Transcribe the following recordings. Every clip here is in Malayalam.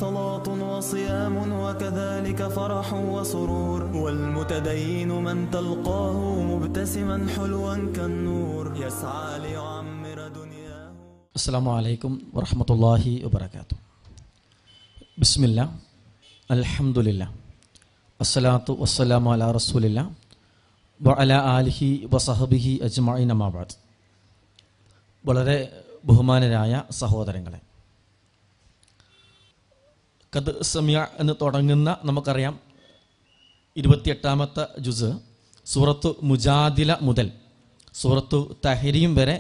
صلاة وصيام وكذلك فرح وسرور والمتدين من تلقاه مبتسما حلوا كالنور يسعى ليعمر دنياه. السلام عليكم ورحمة الله وبركاته. بسم الله الحمد لله والصلاة والسلام على رسول الله وعلى آله وصحبه أجمعين ما بعد. വളരെ ബഹുമാനരായ സഹോദരങ്ങളെ, ഖദ് സമിയ എന്ന് തുടങ്ങുന്ന നമുക്കറിയാം 28ാമത്തെ ജുസ് സൂറത്തു മുജാദില മുതൽ സൂറത്തു തഹരീം വരെ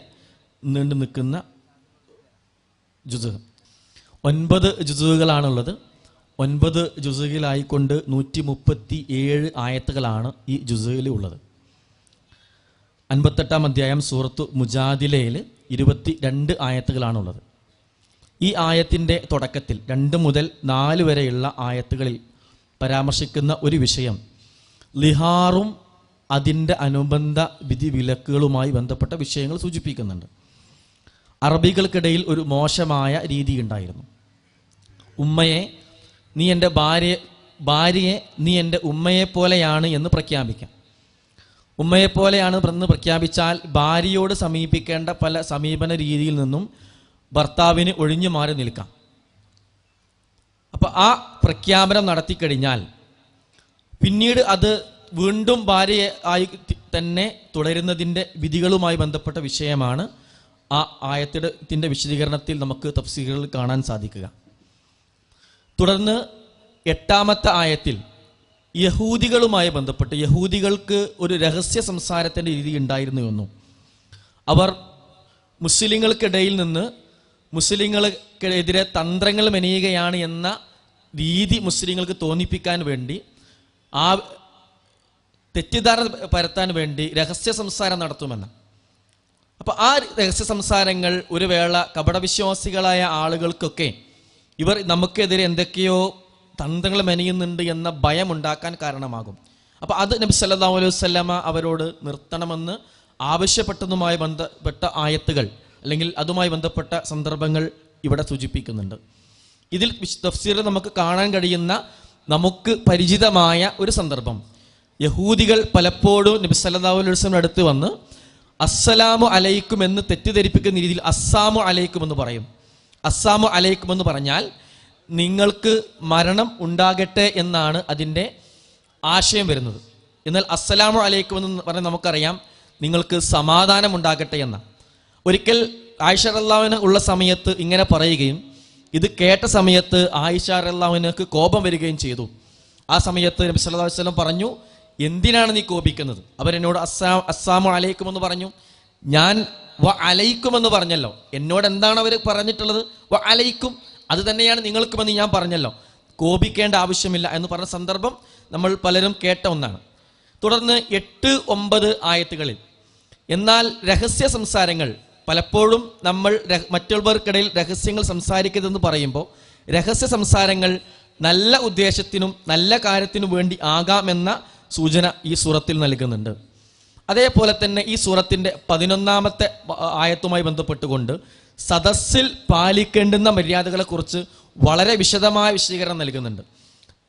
നീണ്ടു നിൽക്കുന്ന ജുസ്. 9 ജുസുകളാണുള്ളത്. 9 ജുസുകളായിക്കൊണ്ട് 137 ആയത്തുകളാണ് ഈ ജുസുകളിൽ ഉള്ളത്. 58ാം അധ്യായം സൂറത്തു മുജാദിലയിൽ 22 ആയത്തുകളാണുള്ളത്. ഈ ആയത്തിൻ്റെ തുടക്കത്തിൽ 2 മുതൽ 4 വരെയുള്ള ആയത്തുകളിൽ പരാമർശിക്കുന്ന ഒരു വിഷയം ലിഹാറും അതിൻ്റെ അനുബന്ധ വിധിവിലക്കുകളുമായി ബന്ധപ്പെട്ട വിഷയങ്ങൾ സൂചിപ്പിക്കുന്നുണ്ട്. അറബികൾക്കിടയിൽ ഒരു മോശമായ രീതി ഉണ്ടായിരുന്നു. ഉമ്മയെ നീ എൻ്റെ ഭാര്യയെ നീ എൻ്റെ ഉമ്മയെപ്പോലെയാണ് എന്ന് പ്രഖ്യാപിക്കാം. ഉമ്മയെപ്പോലെയാണ് എന്ന് പ്രഖ്യാപിച്ചാൽ ഭാര്യയോട് സമീപിക്കേണ്ട പല സമീപന രീതിയിൽ നിന്നും ഭർത്താവിന് ഒഴിഞ്ഞു മാറി നിൽക്കാം. അപ്പോൾ ആ പ്രഖ്യാപനം നടത്തിക്കഴിഞ്ഞാൽ പിന്നീട് അത് വീണ്ടും ഭാര്യയെ ആയി തന്നെ തുടരുന്നതിൻ്റെ വിധികളുമായി ബന്ധപ്പെട്ട വിഷയമാണ് ആ ആയത്തിൻ്റെ വിശദീകരണത്തിൽ നമുക്ക് തഫ്സീറുകളിൽ കാണാൻ സാധിക്കുക. തുടർന്ന് 8ാമത്തെ ആയത്തിൽ യഹൂദികളുമായി ബന്ധപ്പെട്ട് യഹൂദികൾക്ക് ഒരു രഹസ്യ സംസാരത്തിൻ്റെ രീതി ഉണ്ടായിരുന്നു എന്നും അവർ മുസ്ലിങ്ങൾക്കിടയിൽ നിന്ന് മുസ്ലിങ്ങൾക്കെതിരെ തന്ത്രങ്ങൾ മെനയുകയാണ് എന്ന രീതി മുസ്ലിങ്ങൾക്ക് തോന്നിപ്പിക്കാൻ വേണ്ടി, ആ തെറ്റിദ്ധാരണ പരത്താൻ വേണ്ടി രഹസ്യ സംസാരം നടത്തുമെന്ന്. അപ്പോൾ ആ രഹസ്യ സംസാരങ്ങൾ ഒരു വേള കപടവിശ്വാസികളായ ആളുകൾക്കൊക്കെ ഇവർ നമുക്കെതിരെ എന്തൊക്കെയോ തന്ത്രങ്ങൾ മെനയുന്നുണ്ട് എന്ന ഭയം ഉണ്ടാക്കാൻ കാരണമാകും. അപ്പോൾ അത് നബി സല്ലല്ലാഹു അലൈഹി വസല്ലമ അവരോട് നിർത്തണമെന്ന് ആവശ്യപ്പെട്ടതുമായി ബന്ധപ്പെട്ട ആയത്തുകൾ അല്ലെങ്കിൽ അതുമായി ബന്ധപ്പെട്ട സന്ദർഭങ്ങൾ ഇവിടെ സൂചിപ്പിക്കുന്നുണ്ട്. ഇതിൽ തഫ്സീറിൽ നമുക്ക് കാണാൻ കഴിയുന്ന നമുക്ക് പരിചിതമായ ഒരു സന്ദർഭം, യഹൂദികൾ പലപ്പോഴും നബി സല്ലല്ലാഹു അലൈഹി വസല്ലം അടുത്ത് വന്ന് അസ്സലാമു അലൈക്കും എന്ന് തെറ്റിദ്ധരിപ്പിക്കുന്ന രീതിയിൽ അസ്സാമു അലൈക്കും എന്ന് പറയും. അസ്സാമു അലൈക്കും എന്ന് പറഞ്ഞാൽ നിങ്ങൾക്ക് മരണം ഉണ്ടാകട്ടെ എന്നാണ് അതിൻ്റെ ആശയം വരുന്നത്. എന്നാൽ അസ്സലാമു അലൈക്കും എന്ന് പറഞ്ഞാൽ നമുക്കറിയാം നിങ്ങൾക്ക് സമാധാനം ഉണ്ടാകട്ടെ എന്ന. ഒരിക്കൽ ആയിഷ റളിയല്ലാഹു അൻഹ ഉള്ള സമയത്ത് ഇങ്ങനെ പറയുകയും ഇത് കേട്ട സമയത്ത് ആയിഷ റളിയല്ലാഹു അൻഹക്ക് കോപം വരികയും ചെയ്തു. ആ സമയത്ത് നബി സല്ലല്ലാഹു അലൈഹി വസല്ലം പറഞ്ഞു, എന്തിനാണ് നീ കോപിക്കുന്നത്? അവരെന്നോട് അസ്സാമു അലൈക്കും എന്ന് പറഞ്ഞു. ഞാൻ വ അലൈക്കും എന്ന് പറഞ്ഞല്ലോ. എന്നോട് എന്താണ് അവർ പറഞ്ഞിട്ടുള്ളത്? വ അലൈക്കും, അത് തന്നെയാണ് നിങ്ങൾക്കുമെന്ന് ഞാൻ പറഞ്ഞല്ലോ, കോപിക്കേണ്ട ആവശ്യമില്ല എന്ന് പറഞ്ഞ സന്ദർഭം നമ്മൾ പലരും കേട്ട ഒന്നാണ്. തുടർന്ന് 8, 9 ആയത്തുകളിൽ എന്നാൽ രഹസ്യ സംസാരങ്ങൾ പലപ്പോഴും നമ്മൾ മറ്റുള്ളവർക്കിടയിൽ രഹസ്യങ്ങൾ സംസാരിക്കരുതെന്ന് പറയുമ്പോൾ രഹസ്യ സംസാരങ്ങൾ നല്ല ഉദ്ദേശത്തിനും നല്ല കാര്യത്തിനും വേണ്ടി ആകാമെന്ന സൂചന ഈ സൂറത്തിൽ നൽകുന്നുണ്ട്. അതേപോലെ തന്നെ ഈ സൂറത്തിൻ്റെ 11ാമത്തെ ആയത്തുമായി ബന്ധപ്പെട്ടുകൊണ്ട് സദസ്സിൽ പാലിക്കേണ്ടുന്ന മര്യാദകളെക്കുറിച്ച് വളരെ വിശദമായ വിശദീകരണം നൽകുന്നുണ്ട്.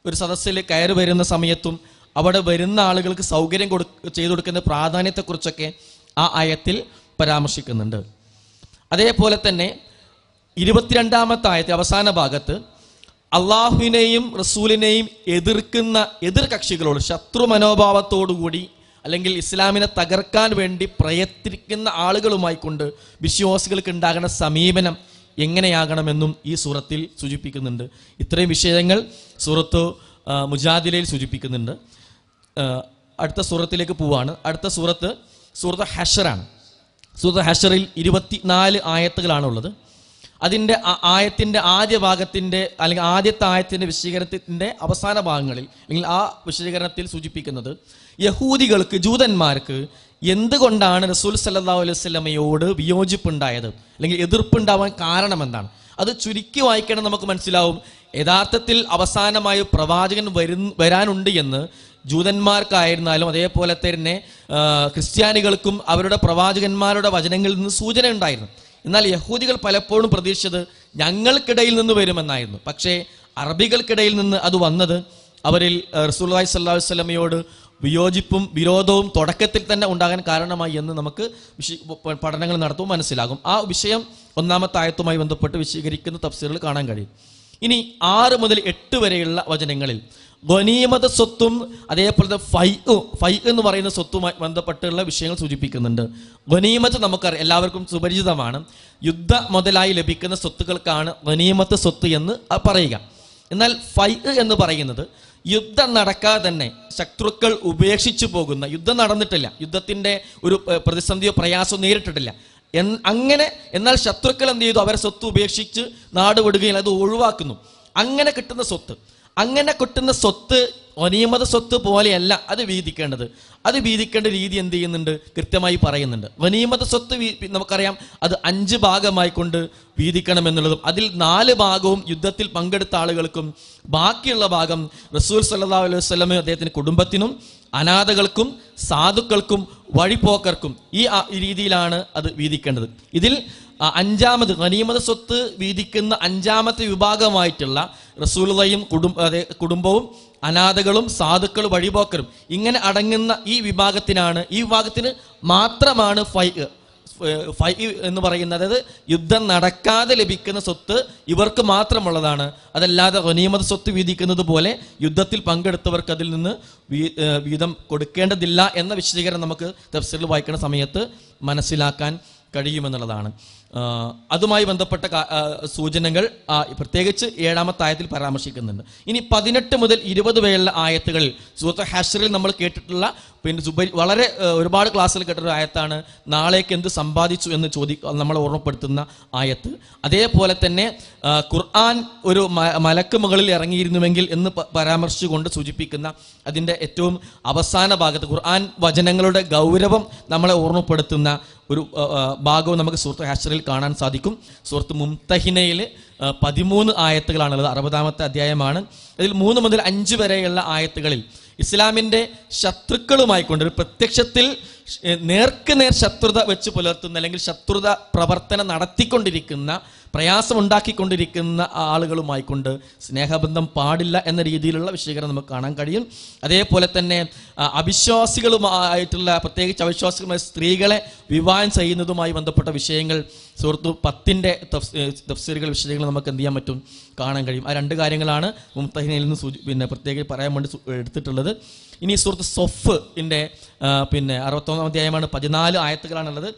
ഒരു സദസ്സിൽ കയറി വരുന്ന സമയത്തും അവിടെ വരുന്ന ആളുകൾക്ക് സൗകര്യം ചെയ്തു കൊടുക്കുന്ന പ്രാധാന്യത്തെക്കുറിച്ചൊക്കെ ആ ആയത്തിൽ പരാമർശിക്കുന്നുണ്ട്. അതേപോലെ തന്നെ 22ാമത്തെ ആയത്തിൽ അവസാന ഭാഗത്ത് അള്ളാഹുവിനെയും റസൂലിനെയും എതിർക്കുന്ന എതിർ കക്ഷികളോട് ശത്രു മനോഭാവത്തോടുകൂടി അല്ലെങ്കിൽ ഇസ്ലാമിനെ തകർക്കാൻ വേണ്ടി പ്രയത്നിക്കുന്ന ആളുകളുമായി കൊണ്ട് വിശ്വാസികൾക്ക് ഉണ്ടാകുന്ന സമീപനം എങ്ങനെയാകണമെന്നും ഈ സൂറത്തിൽ സൂചിപ്പിക്കുന്നുണ്ട്. ഇത്രയും വിഷയങ്ങൾ സൂറത്ത് മുജാദിലയിൽ സൂചിപ്പിക്കുന്നുണ്ട്. അടുത്ത സൂറത്തിലേക്ക് പോവാണ്. അടുത്ത സൂറത്ത് ഹഷറാണ്. സൂറത്ത് ഹഷറിൽ 24 ആയത്തുകളാണുള്ളത്. അതിൻ്റെ ആയത്തിൻ്റെ ആദ്യ ഭാഗത്തിൻ്റെ അല്ലെങ്കിൽ ആദ്യത്തെ ആയത്തിൻ്റെ വിശദീകരണത്തിൻ്റെ അവസാന ഭാഗങ്ങളിൽ അല്ലെങ്കിൽ ആ വിശദീകരണത്തിൽ സൂചിപ്പിക്കുന്നത് യഹൂദികൾക്ക് ജൂതന്മാർക്ക് എന്തുകൊണ്ടാണ് റസൂൽ സല്ലല്ലാഹു അലൈഹി വസല്ലമയോട് വിയോജിപ്പുണ്ടായത് അല്ലെങ്കിൽ എതിർപ്പുണ്ടാവാൻ കാരണം എന്താണ്. അത് ചുരുക്കി വായിക്കണം, നമുക്ക് മനസ്സിലാവും യഥാർത്ഥത്തിൽ അവസാനമായി പ്രവാചകൻ വരാനുണ്ട് എന്ന് ജൂതന്മാർക്കായിരുന്നാലും അതേപോലെ തന്നെ ക്രിസ്ത്യാനികൾക്കും അവരുടെ പ്രവാചകന്മാരുടെ വചനങ്ങളിൽ നിന്ന് സൂചന ഉണ്ടായിരുന്നു. എന്നാൽ യഹൂദികൾ പലപ്പോഴും പ്രതീക്ഷിച്ചത് ഞങ്ങൾക്കിടയിൽ നിന്ന് വരുമെന്നായിരുന്നു. പക്ഷേ അറബികൾക്കിടയിൽ നിന്ന് അത് വന്നത് അവരിൽ റസൂലുള്ളാഹി സ്വല്ലല്ലാഹു അലൈഹി വസല്ലമയോട് വിയോജിപ്പും വിരോധവും തുടക്കത്തിൽ തന്നെ ഉണ്ടാകാൻ കാരണമായി എന്ന് നമുക്ക് പഠനങ്ങൾ നടത്തുമ്പോൾ മനസ്സിലാകും. ആ വിഷയം ഒന്നാമത്തെ ആയത്തുമായി ബന്ധപ്പെട്ട് വിശദീകരിക്കുന്ന തഫ്സീറുകൾ കാണാൻ കഴിയും. ഇനി 6 മുതൽ 8 വരെയുള്ള വചനങ്ങളിൽ ഗനീമത്ത് സ്വത്തും അതേപോലെ ഫൈ എന്ന് പറയുന്ന സ്വത്തുമായി ബന്ധപ്പെട്ടുള്ള വിഷയങ്ങൾ സൂചിപ്പിക്കുന്നുണ്ട്. ഗനീമത്ത് നമുക്കറിയാം, എല്ലാവർക്കും സുപരിചിതമാണ്. യുദ്ധ മുതലായി ലഭിക്കുന്ന സ്വത്തുക്കൾക്കാണ് ഗനീമത്ത് സ്വത്ത് എന്ന് പറയുക. എന്നാൽ ഫൈ എന്ന് പറയുന്നത് യുദ്ധം നടക്കാതെ തന്നെ ശത്രുക്കൾ ഉപേക്ഷിച്ചു പോകുന്ന, യുദ്ധം നടന്നിട്ടില്ല, യുദ്ധത്തിന്റെ ഒരു പ്രതിസന്ധിയോ പ്രയാസമോ നേരിട്ടിട്ടില്ല, എന്നാൽ ശത്രുക്കൾ എന്ത് ചെയ്തു? അവരെ സ്വത്ത് ഉപേക്ഷിച്ച് നാട് വിടുകയും അത് ഒഴിവാക്കുന്നു. അങ്ങനെ കിട്ടുന്ന സ്വത്ത് ഗനീമത്ത് സ്വത്ത് പോലെയല്ല അത് വീതിക്കേണ്ടത്. അത് വീതിക്കേണ്ട രീതി എന്ത് ചെയ്യുന്നുണ്ട്? കൃത്യമായി പറയുന്നുണ്ട്. ഗനീമത്ത് സ്വത്ത് നമുക്കറിയാം, അത് 5 ഭാഗമായി കൊണ്ട് വീതിക്കണം എന്നുള്ളതും അതിൽ 4 ഭാഗവും യുദ്ധത്തിൽ പങ്കെടുത്ത ആളുകൾക്കും ബാക്കിയുള്ള ഭാഗം റസൂൽ സല്ലല്ലാഹു അലൈഹി വസല്ലമയും അദ്ദേഹത്തിന്റെ കുടുംബത്തിനും അനാഥകൾക്കും സാധുക്കൾക്കും വഴിപോക്കർക്കും ഈ രീതിയിലാണ് അത് വീതിക്കേണ്ടത്. ഇതിൽ 5ാമത് ഗനീമത്ത് സ്വത്ത് വീതിക്കുന്ന 5ാമത്തെ വിഭാഗമായിട്ടുള്ള റസൂലുള്ളാഹിയും കുടുംബവും അനാഥകളും സാധുക്കളും വഴിപോക്കരും ഇങ്ങനെ അടങ്ങുന്ന ഈ വിഭാഗത്തിന് മാത്രമാണ് ഫൈ എന്ന് പറയുന്നത്. അതായത് യുദ്ധം നടക്കാതെ ലഭിക്കുന്ന സ്വത്ത് ഇവർക്ക് മാത്രമുള്ളതാണ്. അതല്ലാതെ ഗനീമത്ത് സ്വത്ത് വീതിക്കുന്നത് പോലെ യുദ്ധത്തിൽ പങ്കെടുത്തവർക്ക് അതിൽ നിന്ന് വീതം കൊടുക്കേണ്ടതില്ല എന്ന വിശദീകരണം നമുക്ക് തഫ്സീറിൽ വായിക്കുന്ന സമയത്ത് മനസ്സിലാക്കാൻ കഴിയുമെന്നുള്ളതാണ്. അതുമായി ബന്ധപ്പെട്ട സൂചനകൾ പ്രത്യേകിച്ച് 7ാമത്തെ ആയത്തിൽ പരാമർശിക്കുന്നുണ്ട്. ഇനി 18 മുതൽ 20 വരെയുള്ള ആയത്തുകളിൽ സൂറത്ത് ഹശ്റിൽ നമ്മൾ കേട്ടിട്ടുള്ള വളരെ ഒരുപാട് ക്ലാസ്സിൽ കേട്ടൊരു ആയത്താണ് നാളേക്ക് എന്ത് സമ്പാദിച്ചു എന്ന് നമ്മളെ ഓർമ്മപ്പെടുത്തുന്ന ആയത്ത്. അതേപോലെ തന്നെ ഖുർആൻ ഒരു മലക്ക് മുകളിൽ ഇറങ്ങിയിരുന്നുവെങ്കിൽ എന്ന് പരാമർശിച്ചുകൊണ്ട് സൂചിപ്പിക്കുന്ന അതിൻ്റെ ഏറ്റവും അവസാന ഭാഗത്ത് ഖുർആൻ വചനങ്ങളുടെ ഗൗരവം നമ്മളെ ഓർമ്മപ്പെടുത്തുന്ന ഒരു ഭാഗവും നമുക്ക് സൂറത്ത് ഹശ്റിൽ കാണാൻ സാധിക്കും. സൂറത്ത് മുംതഹിനയിൽ 13 ആയത്തുകളാണുള്ളത്. 60ാമത്തെ അധ്യായമാണ്. അതിൽ 3 മുതൽ 5 വരെയുള്ള ആയത്തുകളിൽ ഇസ്ലാമിൻ്റെ ശത്രുക്കളുമായിക്കൊണ്ട് ഒരു പ്രത്യക്ഷത്തിൽ നേർക്കുനേർ ശത്രുത വെച്ച് പുലർത്തുന്ന അല്ലെങ്കിൽ ശത്രുത പ്രവർത്തനം നടത്തിക്കൊണ്ടിരിക്കുന്ന, പ്രയാസമുണ്ടാക്കിക്കൊണ്ടിരിക്കുന്ന ആളുകളുമായിക്കൊണ്ട് സ്നേഹബന്ധം പാടില്ല എന്ന രീതിയിലുള്ള വിശദീകരണം നമുക്ക് കാണാൻ കഴിയും. അതേപോലെ തന്നെ അവിശ്വാസികളുമായിട്ടുള്ള, പ്രത്യേകിച്ച് അവിശ്വാസികളുമായ സ്ത്രീകളെ വിവാഹം ചെയ്യുന്നതുമായി ബന്ധപ്പെട്ട വിഷയങ്ങൾ സൂറത്ത് 10ന്റെ തഫ്സീറുകൾ വിശദീകരണം നമുക്ക് എന്ത് ചെയ്യാൻ പറ്റും? കാണാൻ കഴിയും. ആ 2 കാര്യങ്ങളാണ് മുംതഹിനയിൽ നിന്ന് പ്രത്യേകം പറയാൻ വേണ്ടി എടുത്തിട്ടുള്ളത്. ഇനി സൂറത്ത് സൊഫിൻ്റെ 61ാം അധ്യായമാണ്. 14 ആയത്തുകളാണുള്ളത്.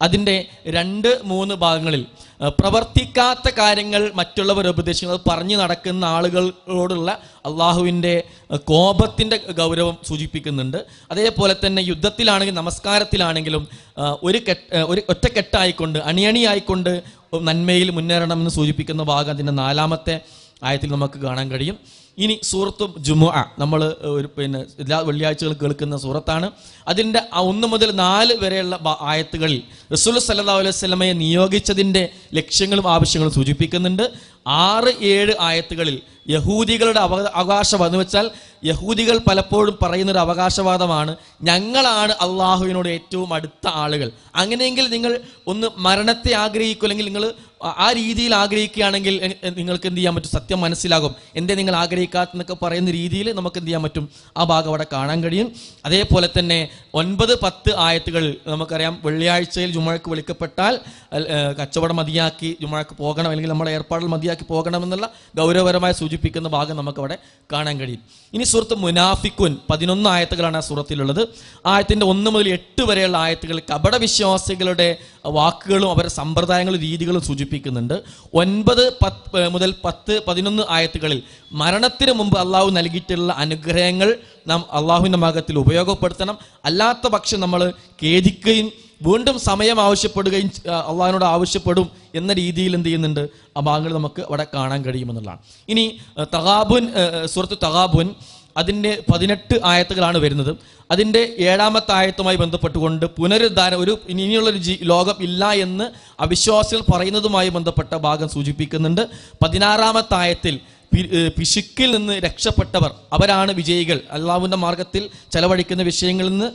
അതിൻ്റെ 2-3 ഭാഗങ്ങളിൽ പ്രവർത്തിക്കാത്ത കാര്യങ്ങൾ മറ്റുള്ളവർ ഉപദേശിക്കുന്നത് പറഞ്ഞു നടക്കുന്ന ആളുകളോടുള്ള അള്ളാഹുവിൻ്റെ കോപത്തിൻ്റെ ഗൗരവം സൂചിപ്പിക്കുന്നുണ്ട്. അതേപോലെ തന്നെ യുദ്ധത്തിലാണെങ്കിലും നമസ്കാരത്തിലാണെങ്കിലും ഒരു ഒറ്റക്കെട്ടായിക്കൊണ്ട് അണിയണിയായിക്കൊണ്ട് നന്മയിൽ മുന്നേറണമെന്ന് സൂചിപ്പിക്കുന്ന ഭാഗം അതിൻ്റെ 4ാമത്തെ ആയത്തിൽ നമുക്ക് കാണാൻ കഴിയും. ഇനി സൂറത്ത് ജുമുഅ നമ്മൾ എല്ലാ വെള്ളിയാഴ്ചകളും കേൾക്കുന്ന സൂറത്താണ്. അതിൻ്റെ 1 മുതൽ 4 വരെയുള്ള ആയത്തുകളിൽ റസൂൽ സല്ലല്ലാഹു അലൈഹി വസല്ലമയെ നിയോഗിച്ചതിൻ്റെ ലക്ഷ്യങ്ങളും ആവശ്യങ്ങളും സൂചിപ്പിക്കുന്നുണ്ട്. 6-7 ആയത്തുകളിൽ യഹൂദികളുടെ അവകാശവാദം എന്ന് വെച്ചാൽ യഹൂദികൾ പലപ്പോഴും പറയുന്നൊരു അവകാശവാദമാണ്, ഞങ്ങളാണ് അള്ളാഹുവിനോട് ഏറ്റവും അടുത്ത ആളുകൾ, അങ്ങനെയെങ്കിൽ നിങ്ങൾ ഒന്ന് മരണത്തെ ആഗ്രഹിക്കും, അല്ലെങ്കിൽ നിങ്ങൾ ആ രീതിയിൽ ആഗ്രഹിക്കുകയാണെങ്കിൽ നിങ്ങൾക്ക് എന്ത് ചെയ്യാൻ പറ്റും? സത്യം മനസ്സിലാകും. എന്തേ നിങ്ങൾ ആഗ്രഹിക്കാത്തെന്നൊക്കെ പറയുന്ന രീതിയിൽ നമുക്ക് എന്ത് ചെയ്യാൻ പറ്റും? ആ ഭാഗം അവിടെ കാണാൻ കഴിയും. അതേപോലെ തന്നെ 9-10 ആയത്തുകൾ നമുക്കറിയാം, വെള്ളിയാഴ്ചയിൽ ജുമുഅക്ക് വിളിക്കപ്പെട്ടാൽ കച്ചവടം മതിയാക്കി ജുമുഅക്ക് പോകണം, അല്ലെങ്കിൽ നമ്മുടെ ഏർപ്പാടുകൾ മതിയാക്കി പോകണമെന്നുള്ള ഗൗരവപരമായി സൂചിപ്പിക്കുന്ന ഭാഗം നമുക്കവിടെ കാണാൻ കഴിയും. ഇനി സൂറത്ത് മുനാഫിക്കുൻ 11 ആയത്തുകളാണ് ആ സൂറത്തിലുള്ളത്. ആയത്തിൻ്റെ 1 മുതൽ 8 വരെയുള്ള ആയത്തുകൾ കപടവിശ്വാസികളുടെ വാക്കുകളും അവരുടെ സമ്പ്രദായങ്ങളും രീതികളും സൂചിപ്പിക്കുന്നുണ്ട്. 9 മുതൽ 10-11 ആയത്തുകളിൽ മരണത്തിന് മുമ്പ് അള്ളാഹു നൽകിയിട്ടുള്ള അനുഗ്രഹങ്ങൾ നാം അള്ളാഹുവിൻ്റെ മാർഗ്ഗത്തിൽ ഉപയോഗപ്പെടുത്തണം, അല്ലാത്ത പക്ഷം നമ്മൾ ഖേദിക്കുകയും വീണ്ടും സമയം ആവശ്യപ്പെടുകയും അള്ളാഹിനോട് ആവശ്യപ്പെടും എന്ന രീതിയിൽ എന്ത് ചെയ്യുന്നുണ്ട്? ആ ഭാഗങ്ങൾ നമുക്ക് അവിടെ കാണാൻ കഴിയുമെന്നുള്ളതാണ്. ഇനി തഗാബുൻ, സൂറത്ത് തഗാബുൻ അതിൻ്റെ 18 ആയത്തുകളാണ് വരുന്നത്. അതിൻ്റെ 7ാമത്തെ ആയത്തുമായി ബന്ധപ്പെട്ടുകൊണ്ട് പുനരുദ്ധാരം, ഇനിയുള്ളൊരു ലോകം ഇല്ല എന്ന് അവിശ്വാസികൾ പറയുന്നതുമായി ബന്ധപ്പെട്ട ഭാഗം സൂചിപ്പിക്കുന്നുണ്ട്. 16ാമത്തെ ആയത്തിൽ പിശുക്കിൽ നിന്ന് രക്ഷപ്പെട്ടവർ അവരാണ് വിജയികൾ. അള്ളാഹുവിൻ്റെ മാർഗത്തിൽ ചെലവഴിക്കുന്ന വിഷയങ്ങളിൽ നിന്ന്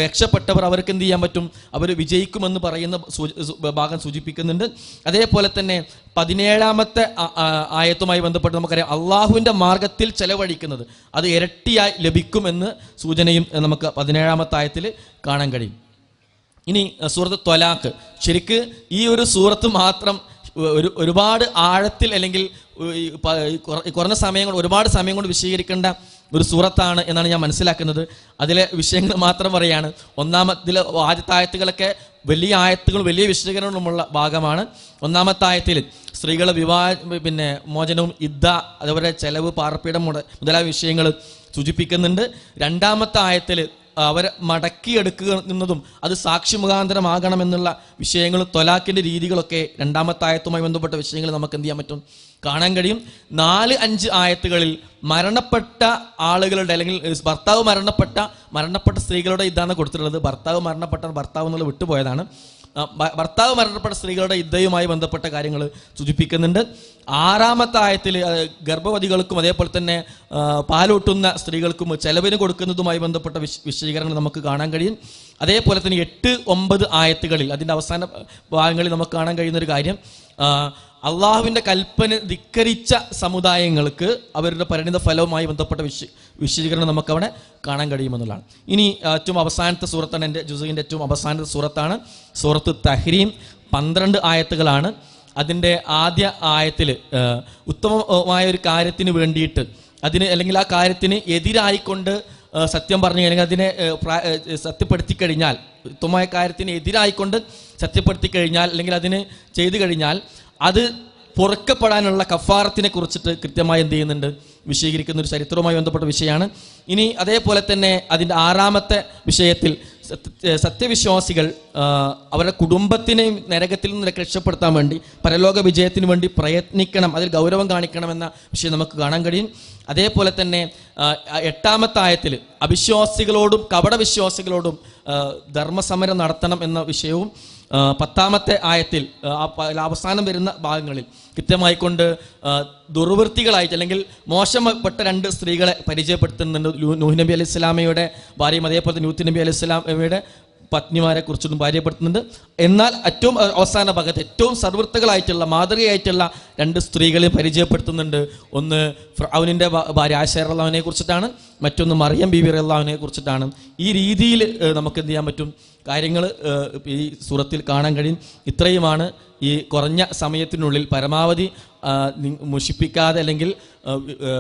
രക്ഷപ്പെട്ടവർ അവർക്ക് എന്ത് ചെയ്യാൻ പറ്റും, അവർ വിജയിക്കുമെന്ന് പറയുന്ന ഭാഗം സൂചിപ്പിക്കുന്നുണ്ട്. അതേപോലെ തന്നെ 17-ാമത്തെ ആയത്തുമായി ബന്ധപ്പെട്ട് നമുക്കറിയാം അള്ളാഹുവിൻ്റെ മാർഗത്തിൽ ചെലവഴിക്കുന്നത് അത് ഇരട്ടിയായി ലഭിക്കുമെന്ന് സൂചനയും നമുക്ക് 17-ാമത്തെ ആയത്തിൽ കാണാൻ കഴിയും. ഇനി സൂറത്ത് ത്വലാഖ്, ശരിക്ക് ഈ ഒരു സൂറത്ത് മാത്രം ഒരുപാട് ആഴത്തിൽ അല്ലെങ്കിൽ കുറഞ്ഞ സമയം കൊണ്ട് ഒരുപാട് സമയം കൊണ്ട് വിശദീകരിക്കേണ്ട ഒരു സൂറത്താണ് എന്നാണ് ഞാൻ മനസ്സിലാക്കുന്നത്. അതിലെ വിഷയങ്ങൾ മാത്രം പറയാണ്. ഒന്നാമത്തിലെ ആദ്യത്തെ ആയത്തുകളൊക്കെ വലിയ ആയത്തുകൾ വലിയ വിശദീകരണമുള്ള ഭാഗമാണ്. ഒന്നാമത്തെ ആയത്തിൽ സ്ത്രീകളെ മോചനവും അതേപോലെ ചെലവ്, പാർപ്പിടം മുതലായ വിഷയങ്ങൾ സൂചിപ്പിക്കുന്നുണ്ട്. രണ്ടാമത്തെ ആയത്തിൽ അവരെ മടക്കിയെടുക്കുന്നതും അത് സാക്ഷി മുഖാന്തരമാകണമെന്നുള്ള വിഷയങ്ങളും ത്വലാഖിൻ്റെ രീതികളൊക്കെ രണ്ടാമത്തെ ആയത്തുമായി ബന്ധപ്പെട്ട വിഷയങ്ങൾ നമുക്ക് എന്ത് ചെയ്യാൻ പറ്റും, കാണാൻ കഴിയും. 4-5 ആയത്തുകളിൽ മരണപ്പെട്ട ആളുകളുടെ അല്ലെങ്കിൽ ഭർത്താവ് മരണപ്പെട്ട സ്ത്രീകളുടെ ഇതാണ് കൊടുത്തിട്ടുള്ളത്. ഭർത്താവ് എന്നുള്ള വിട്ടുപോയതാണ്. ഭർത്താവ് മരണപ്പെട്ട സ്ത്രീകളുടെ ഇദ്ദയുമായി ബന്ധപ്പെട്ട കാര്യങ്ങൾ സൂചിപ്പിക്കുന്നുണ്ട്. 6-ാമത്തെ ആയത്തിൽ ഗർഭവതികൾക്കും അതേപോലെ തന്നെ പാലൂട്ടുന്ന സ്ത്രീകൾക്കും ചെലവിന് കൊടുക്കുന്നതുമായി ബന്ധപ്പെട്ട വിശദീകരണങ്ങൾ നമുക്ക് കാണാൻ കഴിയും. അതേപോലെ തന്നെ 8-9 ആയത്തുകളിൽ അതിൻ്റെ അവസാന ഭാഗങ്ങളിൽ നമുക്ക് കാണാൻ കഴിയുന്നൊരു കാര്യം, അള്ളാഹുവിൻ്റെ കൽപ്പന ധിക്കരിച്ച സമുദായങ്ങൾക്ക് അവരുടെ പരിണിത ഫലവുമായി ബന്ധപ്പെട്ട വിശദീകരണം നമുക്കവിടെ കാണാൻ കഴിയുമെന്നുള്ളതാണ്. ഇനി ഏറ്റവും അവസാനത്തെ സൂറത്താണ്, എൻ്റെ ജുസുവിൻ്റെ ഏറ്റവും അവസാനത്തെ സൂറത്താണ് സൂറത്ത് തഹ്രീം. 12 ആയത്തുകളാണ്. അതിൻ്റെ ആദ്യ ആയത്തിൽ ഉത്തമമായ ഒരു കാര്യത്തിന് വേണ്ടിയിട്ട് അല്ലെങ്കിൽ ആ കാര്യത്തിന് എതിരായിക്കൊണ്ട് സത്യം പറഞ്ഞു അല്ലെങ്കിൽ അതിനെ സത്യപ്പെടുത്തി കഴിഞ്ഞാൽ, ഉത്തമമായ കാര്യത്തിന് എതിരായിക്കൊണ്ട് സത്യപ്പെടുത്തി കഴിഞ്ഞാൽ അല്ലെങ്കിൽ അതിന് ചെയ്തു കഴിഞ്ഞാൽ അത് പൊറുക്കപ്പെടാനുള്ള കഫാറത്തിനെ കുറിച്ചിട്ട് കൃത്യമായി എന്ത് ചെയ്യുന്നുണ്ട്, വിശദീകരിക്കുന്ന ഒരു ചരിത്രവുമായി ബന്ധപ്പെട്ട വിഷയമാണ്. ഇനി അതേപോലെ തന്നെ അതിൻ്റെ 6-ാമത്തെ വിഷയത്തിൽ സത്യവിശ്വാസികൾ അവരുടെ കുടുംബത്തിനെയും നരകത്തിൽ നിന്ന് രക്ഷപ്പെടുത്താൻ വേണ്ടി പരലോക വിജയത്തിന് വേണ്ടി പ്രയത്നിക്കണം, അതിൽ ഗൗരവം കാണിക്കണമെന്ന വിഷയം നമുക്ക് കാണാൻ കഴിയും. അതേപോലെ തന്നെ 8-ാമത്തെ ആയത്തിൽ അവിശ്വാസികളോടും കപടവിശ്വാസികളോടും ധർമ്മസമരം നടത്തണം എന്ന വിഷയവും 10-ാമത്തെ ആയത്തിൽ അവസാനം വരുന്ന ഭാഗങ്ങളിൽ കൃത്യമായിക്കൊണ്ട് ദുർവൃത്തികളായിട്ട് അല്ലെങ്കിൽ മോശപ്പെട്ട 2 സ്ത്രീകളെ പരിചയപ്പെടുത്തുന്നുണ്ട്. നൂഹ് നബി അലൈഹി സ്വലാമയുടെ ഭാര്യയും അതേപോലെ തന്നെ ലൂത്ത് നബി അലൈഹി സ്വലാമയുടെ പത്നിമാരെ കുറിച്ചൊന്നും പരിചയപ്പെടുത്തുന്നുണ്ട്. എന്നാൽ ഏറ്റവും അവസാന ഭാഗത്ത് ഏറ്റവും സർവൃത്തകളായിട്ടുള്ള മാതൃകയായിട്ടുള്ള 2 സ്ത്രീകളെ പരിചയപ്പെടുത്തുന്നുണ്ട്. ഒന്ന് ഫിർഔനിൻ്റെ ഭാര്യ ആയിഷ റളിയല്ലാഹുവിനെ കുറിച്ചിട്ടാണ്, മറ്റൊന്ന് മറിയം ബീവി റളിയല്ലാഹുവിനെ കുറിച്ചിട്ടാണ്. ഈ രീതിയിൽ നമുക്ക് എന്ത് ചെയ്യാൻ പറ്റും, കാര്യങ്ങൾ ഈ സൂറത്തിൽ കാണാൻ കഴിയും. ഇത്രയുമാണ് ഈ കുറഞ്ഞ സമയത്തിനുള്ളിൽ പരമാവധി മുഷിപ്പിക്കാതെ അല്ലെങ്കിൽ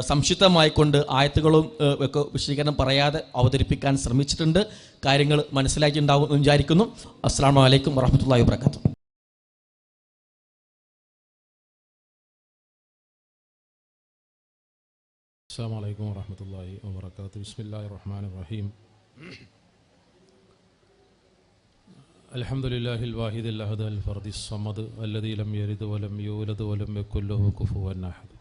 സംക്ഷിപ്തമായിക്കൊണ്ട് ആയത്തുകളും ഒക്കെ വിശദീകരണം പറയാതെ അവതരിപ്പിക്കാൻ ശ്രമിച്ചിട്ടുണ്ട്. കാര്യങ്ങൾ മനസ്സിലാക്കിയിട്ടുണ്ടാവും എന്ന് വിചാരിക്കുന്നു. അസ്സലാമു അലൈക്കും വറഹ്മത്തുള്ളാഹി വബറകാതുഹു. അസ്സലാമു അലൈക്കും വറഹ്മത്തുള്ളാഹി വബറകാതുഹു. ബിസ്മില്ലാഹിർ റഹ്മാനിർ റഹീം. അൽഹംദുലില്ലാഹിൽ വാഹിദിൽ അഹദ് അൽ ഫർദിസ് സമദ് അല്ലദീ ലം യലിദ് വലം യൂലദ് വലം യകുൽ ലഹു കുഫുവൻ അഹദ്.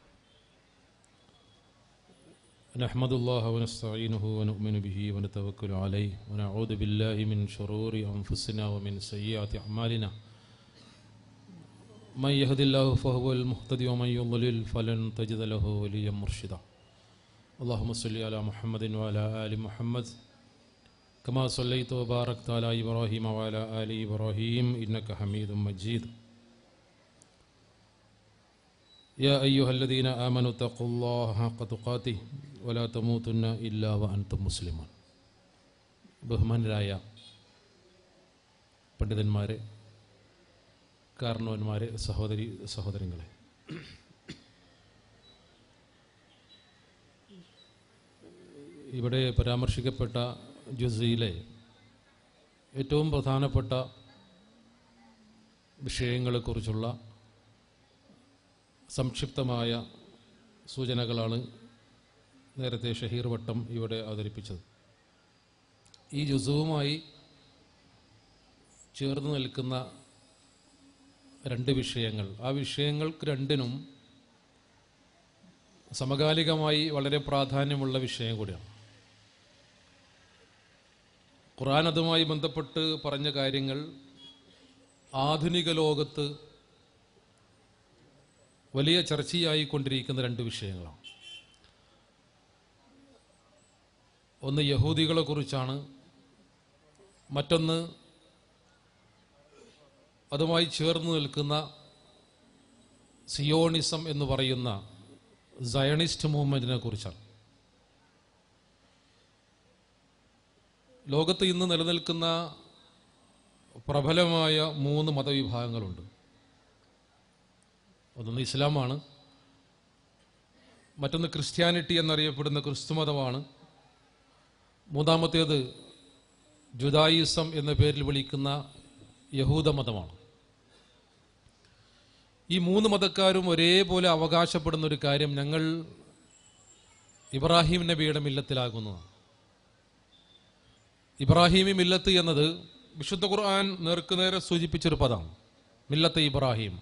നഹ്മദുല്ലാഹ വനസ്തഈനുഹു വനുഅ്മിനു ബിഹി വനതവക്കലു അലൈഹി വനഊദു ബില്ലാഹി മിൻ ശുറൂരി അൻഫുസിനാ വമിൻ സയ്യിആതി അഅ്മാലിനാ. മൻ യഹ്ദില്ലാഹു ഫഹുവൽ മുഹ്തദി വമൻ യുദ്ലിൽ ഫലൻ തജിദ ലഹു വലിയ്യൻ മുർഷിദാ. അല്ലാഹുമ്മ സ്വല്ലി അലാ മുഹമ്മദിൻ വഅലാ ആലി മുഹമ്മദ് കമാ സ്വല്ലൈത വബാറക്ത അലാ ഇബ്രാഹീമ വഅലാ ആലി ഇബ്രാഹീം ഇന്നക ഹമീദും മജീദ്. യാ അയ്യുഹല്ലദീന ആമനു തഖുല്ലാഹ ഹഖ തുഖാതിഹി വലാ തമൂതുന്ന ഇല്ലാ വഅൻതും മുസ്ലിമൂൻ. ബഹുമാനരായ പണ്ഡിതന്മാരെ, കാരണവന്മാരെ, സഹോദരങ്ങളെ, ഇവിടെ പരാമർശിക്കപ്പെട്ട ജുസിയിലെ ഏറ്റവും പ്രധാനപ്പെട്ട വിഷയങ്ങളെക്കുറിച്ചുള്ള സംക്ഷിപ്തമായ സൂചനകളാണ് നേരത്തെ ഷഹീർ വട്ടം ഇവിടെ അവതരിപ്പിച്ചത്. ഈ ജുസുവുമായി ചേർന്ന് നിൽക്കുന്ന 2 വിഷയങ്ങൾ, ആ വിഷയങ്ങൾക്ക് രണ്ടിനും സമകാലികമായി വളരെ പ്രാധാന്യമുള്ള വിഷയം കൂടിയാണ്. ഖുർആൻ അതുമായി ബന്ധപ്പെട്ട് പറഞ്ഞ കാര്യങ്ങൾ ആധുനിക ലോകത്ത് വലിയ ചർച്ചയായി കൊണ്ടിരിക്കുന്ന 2 വിഷയങ്ങളാണ്. ഒന്ന് യഹൂദികളെ കുറിച്ചാണ്, മറ്റൊന്ന് അതുമായി ചേർന്ന് നിൽക്കുന്ന സിയോണിസം എന്ന് പറയുന്ന സയണിസ്റ്റ് മൂവ്മെന്റിനെ കുറിച്ചാണ്. ലോകത്ത് ഇന്ന് നിലനിൽക്കുന്ന പ്രബലമായ 3 മതവിഭാഗങ്ങളുണ്ട്. ഒന്ന് ഇസ്ലാമാണ്, മറ്റൊന്ന് ക്രിസ്ത്യാനിറ്റി എന്നറിയപ്പെടുന്ന ക്രിസ്തുമതമാണ്, മൂന്നാമത്തേത് ജുദായിസം എന്ന പേരിൽ വിളിക്കുന്ന യഹൂദമതമാണ്. ഈ 3 മതക്കാരും ഒരേപോലെ അവകാശപ്പെടുന്ന ഒരു കാര്യം, ഞങ്ങൾ ഇബ്രാഹിം നബിയുടെ മില്ലത്തിലാകുന്നതാണ്. ഇബ്രാഹിമി മില്ലത്ത് എന്നത് വിശുദ്ധ ഖുർആൻ നേർക്കുനേരെ സൂചിപ്പിച്ചൊരു പദമാണ്, മില്ലത്ത് ഇബ്രാഹിം.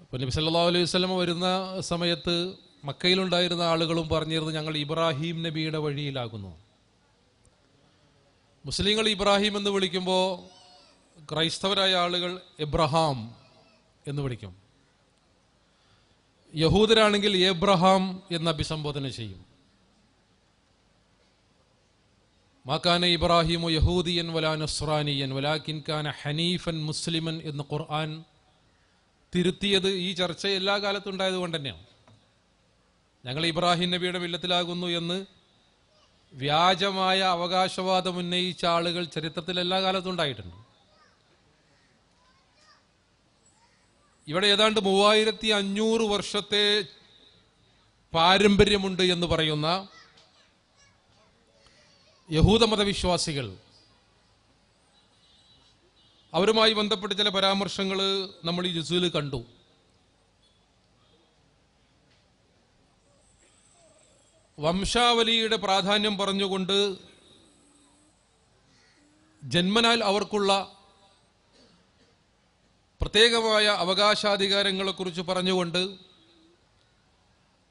അപ്പോൾ നബി സല്ലല്ലാഹു അലൈഹി വസല്ലം വരുന്ന സമയത്ത് മക്കയിലുണ്ടായിരുന്ന ആളുകളും പറഞ്ഞിരുന്നു, ഞങ്ങൾ ഇബ്രാഹിം നബിയുടെ വഴിയിലാകുന്നു. മുസ്ലിങ്ങൾ ഇബ്രാഹിം എന്ന് വിളിക്കുമ്പോൾ ക്രൈസ്തവരായ ആളുകൾ എബ്രഹാം എന്ന് വിളിക്കും. യഹൂദരാണെങ്കിൽ എബ്രഹാം എന്ന് അഭിസംബോധന ചെയ്യും. മാകാന ഇബ്രാഹിമു യഹൂദിയൻ വലാ നസ്രാനിയൻ വലാകിൻ കാന ഹനീഫൻ മുസ്ലിമൻ എന്ന് ഖുർആൻ തിരുത്തിയത് ഈ ചർച്ച എല്ലാ കാലത്തും ഉണ്ടായത് കൊണ്ട് തന്നെയാണ്. ഞങ്ങൾ ഇബ്രാഹിം നബിയുടെ മില്ലത്തിലാകുന്നു എന്ന് വ്യാജമായ അവകാശവാദം ഉന്നയിച്ച ആളുകൾ ചരിത്രത്തിൽ എല്ലാ കാലത്തും ഉണ്ടായിട്ടുണ്ട്. ഇവിടെ ഏതാണ്ട് 3500 വർഷത്തെ പാരമ്പര്യമുണ്ട് എന്ന് പറയുന്ന യഹൂദമതവിശ്വാസികൾ, അവരുമായി ബന്ധപ്പെട്ട് ചില പരാമർശങ്ങൾ നമ്മൾ ഈ ജുസിൽ കണ്ടു. വംശാവലിയുടെ പ്രാധാന്യം പറഞ്ഞുകൊണ്ട് ജന്മനാൽ അവർക്കുള്ള പ്രത്യേകമായ അവകാശാധികാരങ്ങളെക്കുറിച്ച് പറഞ്ഞുകൊണ്ട്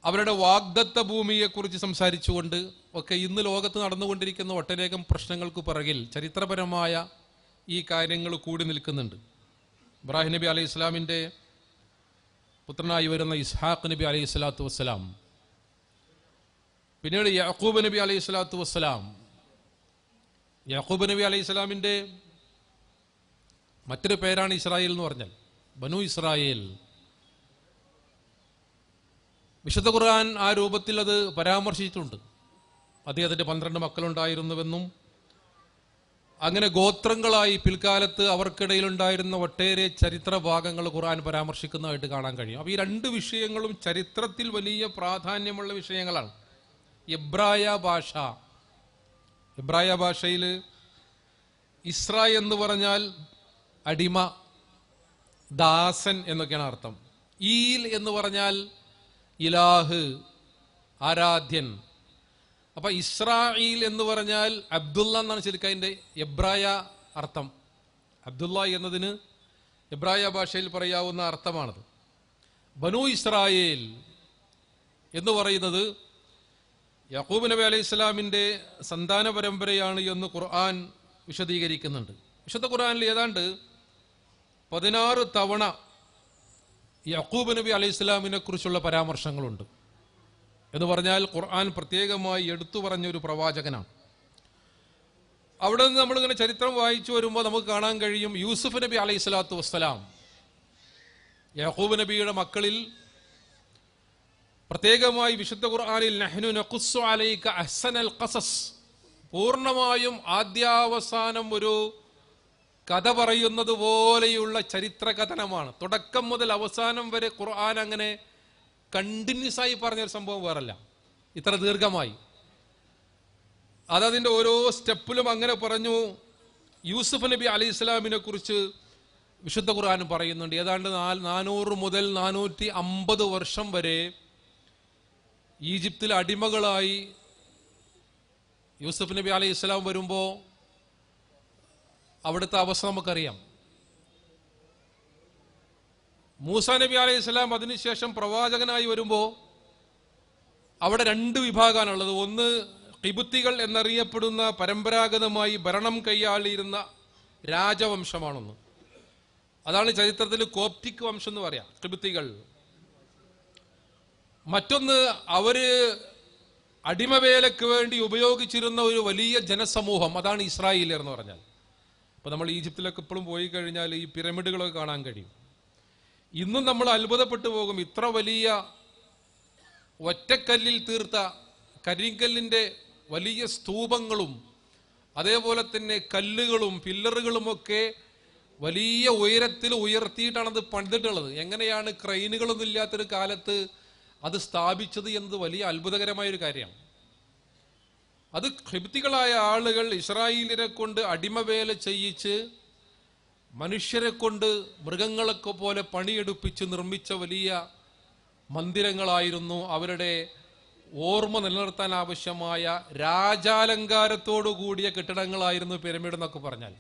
അവരുടെ വാഗ്ദത്ത ഭൂമിയെക്കുറിച്ച് സംസാരിച്ചുകൊണ്ട് ഒക്കെ ഇന്ന് ലോകത്ത് നടന്നുകൊണ്ടിരിക്കുന്ന ഒട്ടനേകം പ്രശ്നങ്ങൾക്ക് പിറകിൽ ചരിത്രപരമായ ഈ കാര്യങ്ങൾ കൂടി നിൽക്കുന്നുണ്ട്. ഇബ്രാഹിം നബി അലൈഹി ഇസ്ലാമിൻ്റെ പുത്രനായി വരുന്ന ഇസ്ഹാഖ് നബി അലൈഹി സ്വലാത്തു വസ്സലാം, പിന്നീട് യാക്കൂബ് നബി അലൈഹി സ്വലാത്തു വസ്സലാം. യാക്കൂബ് നബി അലൈഹി സ്വലാമിൻ്റെ മറ്റൊരു പേരാണ് ഇസ്രായേൽ എന്ന് പറഞ്ഞാൽ, ബനു ഇസ്രായേൽ. വിശുദ്ധ ഖുർആൻ ആ രൂപത്തിൽ അത് പരാമർശിച്ചിട്ടുണ്ട്. അദ്ദേഹത്തിന് 12 മക്കളുണ്ടായിരുന്നുവെന്നും അങ്ങനെ ഗോത്രങ്ങളായി പിൽക്കാലത്ത് അവർക്കിടയിലുണ്ടായിരുന്ന ഒട്ടേറെ ചരിത്ര ഭാഗങ്ങൾ ഖുർആൻ പരാമർശിക്കുന്നതായിട്ട് കാണാൻ കഴിയും. അപ്പോൾ ഈ 2 വിഷയങ്ങളും ചരിത്രത്തിൽ വലിയ പ്രാധാന്യമുള്ള വിഷയങ്ങളാണ്. എബ്രായ ഭാഷ, എബ്രായ ഭാഷയിൽ ഇസ്ര എന്ന് പറഞ്ഞാൽ അടിമ, ദാസൻ എന്നൊക്കെയാണ് അർത്ഥം. ഈൽ എന്ന് പറഞ്ഞാൽ ഇലാഹ്, ആരാധ്യൻ. അപ്പൊ ഇസ്രായേൽ എന്ന് പറഞ്ഞാൽ അബ്ദുള്ള എന്നാണ് ശരിക്കും അതിൻ്റെ എബ്രായ അർത്ഥം. അബ്ദുള്ള എന്നതിന് എബ്രായ ഭാഷയിൽ പറയാവുന്ന അർത്ഥമാണത്. ബനു ഇസ്രായേൽ എന്ന് പറയുന്നത് യാക്കൂബ് നബി അലൈഹി സ്വലാമിൻ്റെ സന്താന പരമ്പരയാണ് എന്ന് ഖുർആൻ വിശദീകരിക്കുന്നുണ്ട്. വിശുദ്ധ ഖുർആനിൽ ഏതാണ്ട് 16 തവണ യാക്കൂബ് നബി അലൈഹി സ്വലാമിനെ കുറിച്ചുള്ള പരാമർശങ്ങളുണ്ട്. എന്ന് പറഞ്ഞാൽ ഖുർആൻ പ്രത്യേകമായി എടുത്തു പറഞ്ഞൊരു പ്രവാചകനാണ്. അവിടെ നിന്ന് നമ്മളിങ്ങനെ ചരിത്രം വായിച്ചു വരുമ്പോൾ നമുക്ക് കാണാൻ കഴിയും, യൂസുഫ് നബി അലൈഹി സ്വലാത്തു വസ്സലാം യാക്കൂബ് നബിയുടെ മക്കളിൽ പ്രത്യേകമായി വിശുദ്ധ ഖുർആനിൽ നഹ്നു നഖുസ്സു അലൈക അഹ്സനൽ ഖസസ്, പൂർണ്ണമായും ആദ്യാവസാനം ഒരു കഥ പറയുന്നത് പോലെയുള്ള ചരിത്ര കഥനമാണ്. തുടക്കം മുതൽ അവസാനം വരെ ഖുർആൻ അങ്ങനെ കണ്ടിന്യൂസ് ആയി പറഞ്ഞൊരു സംഭവം വേറല്ല, ഇത്ര ദീർഘമായി. അതതിൻ്റെ ഓരോ സ്റ്റെപ്പിലും അങ്ങനെ പറഞ്ഞു. യൂസുഫ് നബി അലൈഹി സ്വലാമിനെ കുറിച്ച് വിശുദ്ധ ഖുർആൻ പറയുന്നുണ്ട്. ഏതാണ്ട് 400 മുതൽ 450 വർഷം വരെ ഈജിപ്തിൽ അടിമകളായി യൂസുഫ് നബി അലൈഹി സ്വലാം വരുമ്പോൾ അവിടുത്തെ അവസ്ഥ നമുക്കറിയാം. മൂസ നബി അലൈഹി സ്വലാം അതിനുശേഷം പ്രവാചകനായി വരുമ്പോൾ അവിടെ 2 വിഭാഗമാണുള്ളത്. ഒന്ന് ഖിബുത്തികൾ എന്നറിയപ്പെടുന്ന പരമ്പരാഗതമായി ഭരണം കൈയാളിയിരുന്ന രാജവംശമാണൊന്ന്. അതാണ് ചരിത്രത്തിൽ കോപ്റ്റിക് വംശം എന്ന് പറയാം, ഖിബുത്തികൾ. മറ്റൊന്ന് അവര് അടിമവേലയ്ക്ക് വേണ്ടി ഉപയോഗിച്ചിരുന്ന ഒരു വലിയ ജനസമൂഹം, അതാണ് ഇസ്രായേലിയർ എന്ന് പറഞ്ഞാൽ. അപ്പോൾ നമ്മൾ ഈജിപ്തിലൊക്കെ ഇപ്പോഴും പോയി കഴിഞ്ഞാൽ ഈ പിരമിഡുകളൊക്കെ കാണാൻ കഴിയും. ഇന്നും നമ്മൾ അത്ഭുതപ്പെട്ടു പോകും. ഇത്ര വലിയ ഒറ്റക്കല്ലിൽ തീർത്ത കരിങ്കല്ലിൻ്റെ വലിയ സ്തൂപങ്ങളും അതേപോലെ തന്നെ കല്ലുകളും പില്ലറുകളുമൊക്കെ വലിയ ഉയരത്തിൽ ഉയർത്തിയിട്ടാണ് അത് പണിതിട്ടുള്ളത്. എങ്ങനെയാണ് ക്രെയിനുകളൊന്നും ഇല്ലാത്തൊരു കാലത്ത് അത് സ്ഥാപിച്ചത് എന്നത് വലിയ അത്ഭുതകരമായൊരു കാര്യമാണ്. അത് ഖിബ്തികളായ ആളുകൾ ഇസ്രായേലിനെ കൊണ്ട് അടിമവേല ചെയ്യിച്ച് മനുഷ്യരെ കൊണ്ട് മൃഗങ്ങളൊക്കെ പോലെ പണിയെടുപ്പിച്ച് നിർമ്മിച്ച വലിയ മന്ദിരങ്ങളായിരുന്നു. അവരുടെ ഓർമ്മ നിലനിർത്താൻ ആവശ്യമായ രാജാലങ്കാരത്തോടു കൂടിയ കെട്ടിടങ്ങളായിരുന്നു പിരമിഡ് എന്നൊക്കെ പറഞ്ഞാൽ.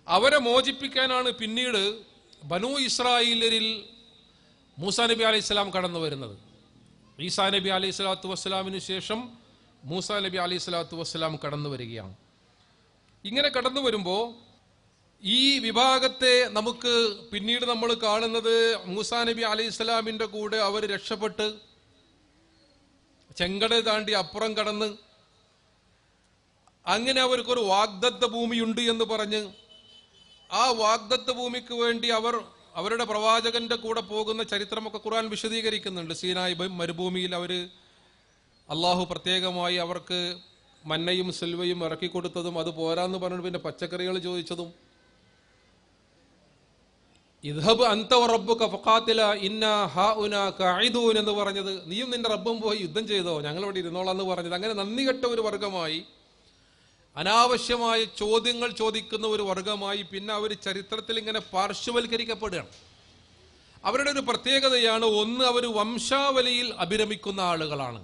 അവരെ മോചിപ്പിക്കാനാണ് പിന്നീട് ബനൂ ഇസ്രായേലിൽ മൂസാ നബി അലൈഹി സ്വലാം കടന്നു വരുന്നത്. ഈസാ നബി അലൈഹി സ്വലാത്തു വസ്സലാമിന് ശേഷം മൂസാ നബി അലൈഹി സ്വലാത്തു വസ്സലാം കടന്നു വരികയാണ്. ഇങ്ങനെ കടന്നു വരുമ്പോൾ ഈ വിഭാഗത്തെ നമുക്ക് പിന്നീട് നമ്മൾ കാണുന്നത് മൂസാ നബി അലൈഹി സ്വലാമിൻ്റെ കൂടെ അവർ രക്ഷപ്പെട്ട് ചെങ്കട താണ്ടി അപ്പുറം കടന്ന് അങ്ങനെ അവർക്കൊരു വാഗ്ദത്ത ഭൂമിയുണ്ട് എന്ന് പറഞ്ഞ് ആ വാഗ്ദത്ത ഭൂമിക്ക് വേണ്ടി അവരുടെ പ്രവാചകന്റെ കൂടെ പോകുന്ന ചരിത്രമൊക്കെ ഖുർആൻ വിശദീകരിക്കുന്നുണ്ട്. സീനായി മരുഭൂമിയിൽ അവർ അള്ളാഹു പ്രത്യേകമായി അവർക്ക് മന്നയും സിൽവയും ഇറക്കി കൊടുത്തതും അത് പോരാന്ന് പറഞ്ഞു പിന്നെ പച്ചക്കറികൾ ചോദിച്ചതും, ഇദ്ഹബ് അൻത വറബ്ബുക ഫഖാതില ഇന്നാ ഹാഉനാ ഖാഇദൂൻ എന്ന് പറഞ്ഞത്, നീയും നിന്റെ റബ്ബും പോയി യുദ്ധം ചെയ്തോ, ഞങ്ങളിവിടെ ഇരുന്നോളാം എന്ന് പറഞ്ഞത്. അങ്ങനെ നന്ദി കെട്ട ഒരു വർഗമായി, അനാവശ്യമായ ചോദ്യങ്ങൾ ചോദിക്കുന്ന ഒരു വർഗമായി പിന്നെ അവർ ചരിത്രത്തിൽ ഇങ്ങനെ പാർശ്വവൽക്കരിക്കപ്പെടുകയാണ്. അവരുടെ ഒരു പ്രത്യേകതയാണ്, ഒന്ന് അവർ വംശാവലിയിൽ അഭിരമിക്കുന്ന ആളുകളാണ്.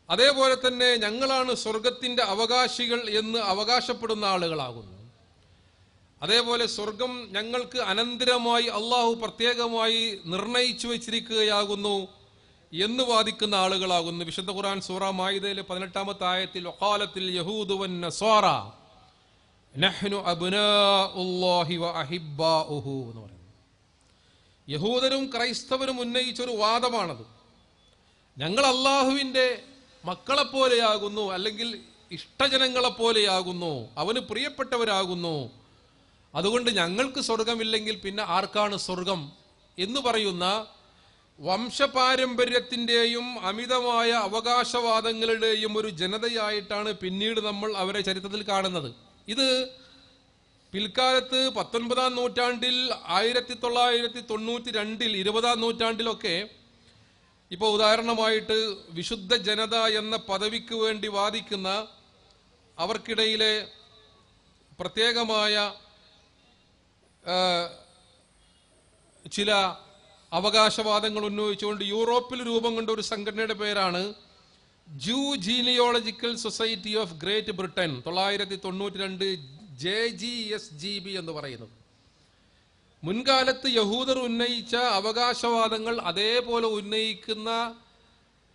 അതേപോലെ തന്നെ ഞങ്ങളാണ് സ്വർഗത്തിന്റെ അവകാശികൾ എന്ന് അവകാശപ്പെടുന്ന ആളുകളാകുന്നു. അതേപോലെ സ്വർഗം ഞങ്ങൾക്ക് അനന്തരമായി അള്ളാഹു പ്രത്യേകമായി നിർണയിച്ചു വെച്ചിരിക്കുകയാകുന്നു എന്ന് വാദിക്കുന്ന ആളുകളാകുന്നു. വിശുദ്ധ ഖുർആൻ സൂറ മാഇദയിലെ 18-ാമത്തെ ആയത്തിൽ വഖാലത്തിൽ യഹൂദു വന്നസ്വാറ നഹ്നു അബ്നാഉല്ലാഹി വഅഹിബ്ബാഉഹു എന്ന് പറയുന്നു. യഹൂദരും ക്രൈസ്തവരും ഉന്നയിച്ചൊരു വാദമാണത്. ഞങ്ങൾ അള്ളാഹുവിൻ്റെ മക്കളെപ്പോലെയാകുന്നു, അല്ലെങ്കിൽ ഇഷ്ടജനങ്ങളെപ്പോലെയാകുന്നു, അവന് പ്രിയപ്പെട്ടവരാകുന്നു, അതുകൊണ്ട് ഞങ്ങൾക്ക് സ്വർഗമില്ലെങ്കിൽ പിന്നെ ആർക്കാണ് സ്വർഗം എന്ന് പറയുന്ന വംശപാരമ്പര്യത്തിൻ്റെയും അമിതമായ അവകാശവാദങ്ങളുടെയും ഒരു ജനതയായിട്ടാണ് പിന്നീട് നമ്മൾ അവരെ ചരിത്രത്തിൽ കാണുന്നത്. ഇത് പിൽക്കാലത്ത് 19-ാം നൂറ്റാണ്ടിൽ 1992-ൽ 20-ാം നൂറ്റാണ്ടിലൊക്കെ ഇപ്പോൾ ഉദാഹരണമായിട്ട് വിശുദ്ധ ജനത എന്ന പദവിക്ക് വേണ്ടി വാദിക്കുന്ന അവർക്കിടയിലെ പ്രത്യേകമായ ചില അവകാശവാദങ്ങൾ ഉന്നയിച്ചുകൊണ്ട് യൂറോപ്പിൽ രൂപം കൊണ്ട ഒരു സംഘടനയുടെ പേരാണ് ജൂ genealogical society of great Britain, 1992 JGSGB എന്ന് പറയുന്നത്. മുൻകാലത്ത് യഹൂദർ ഉന്നയിച്ച അവകാശവാദങ്ങൾ അതേപോലെ ഉന്നയിക്കുന്ന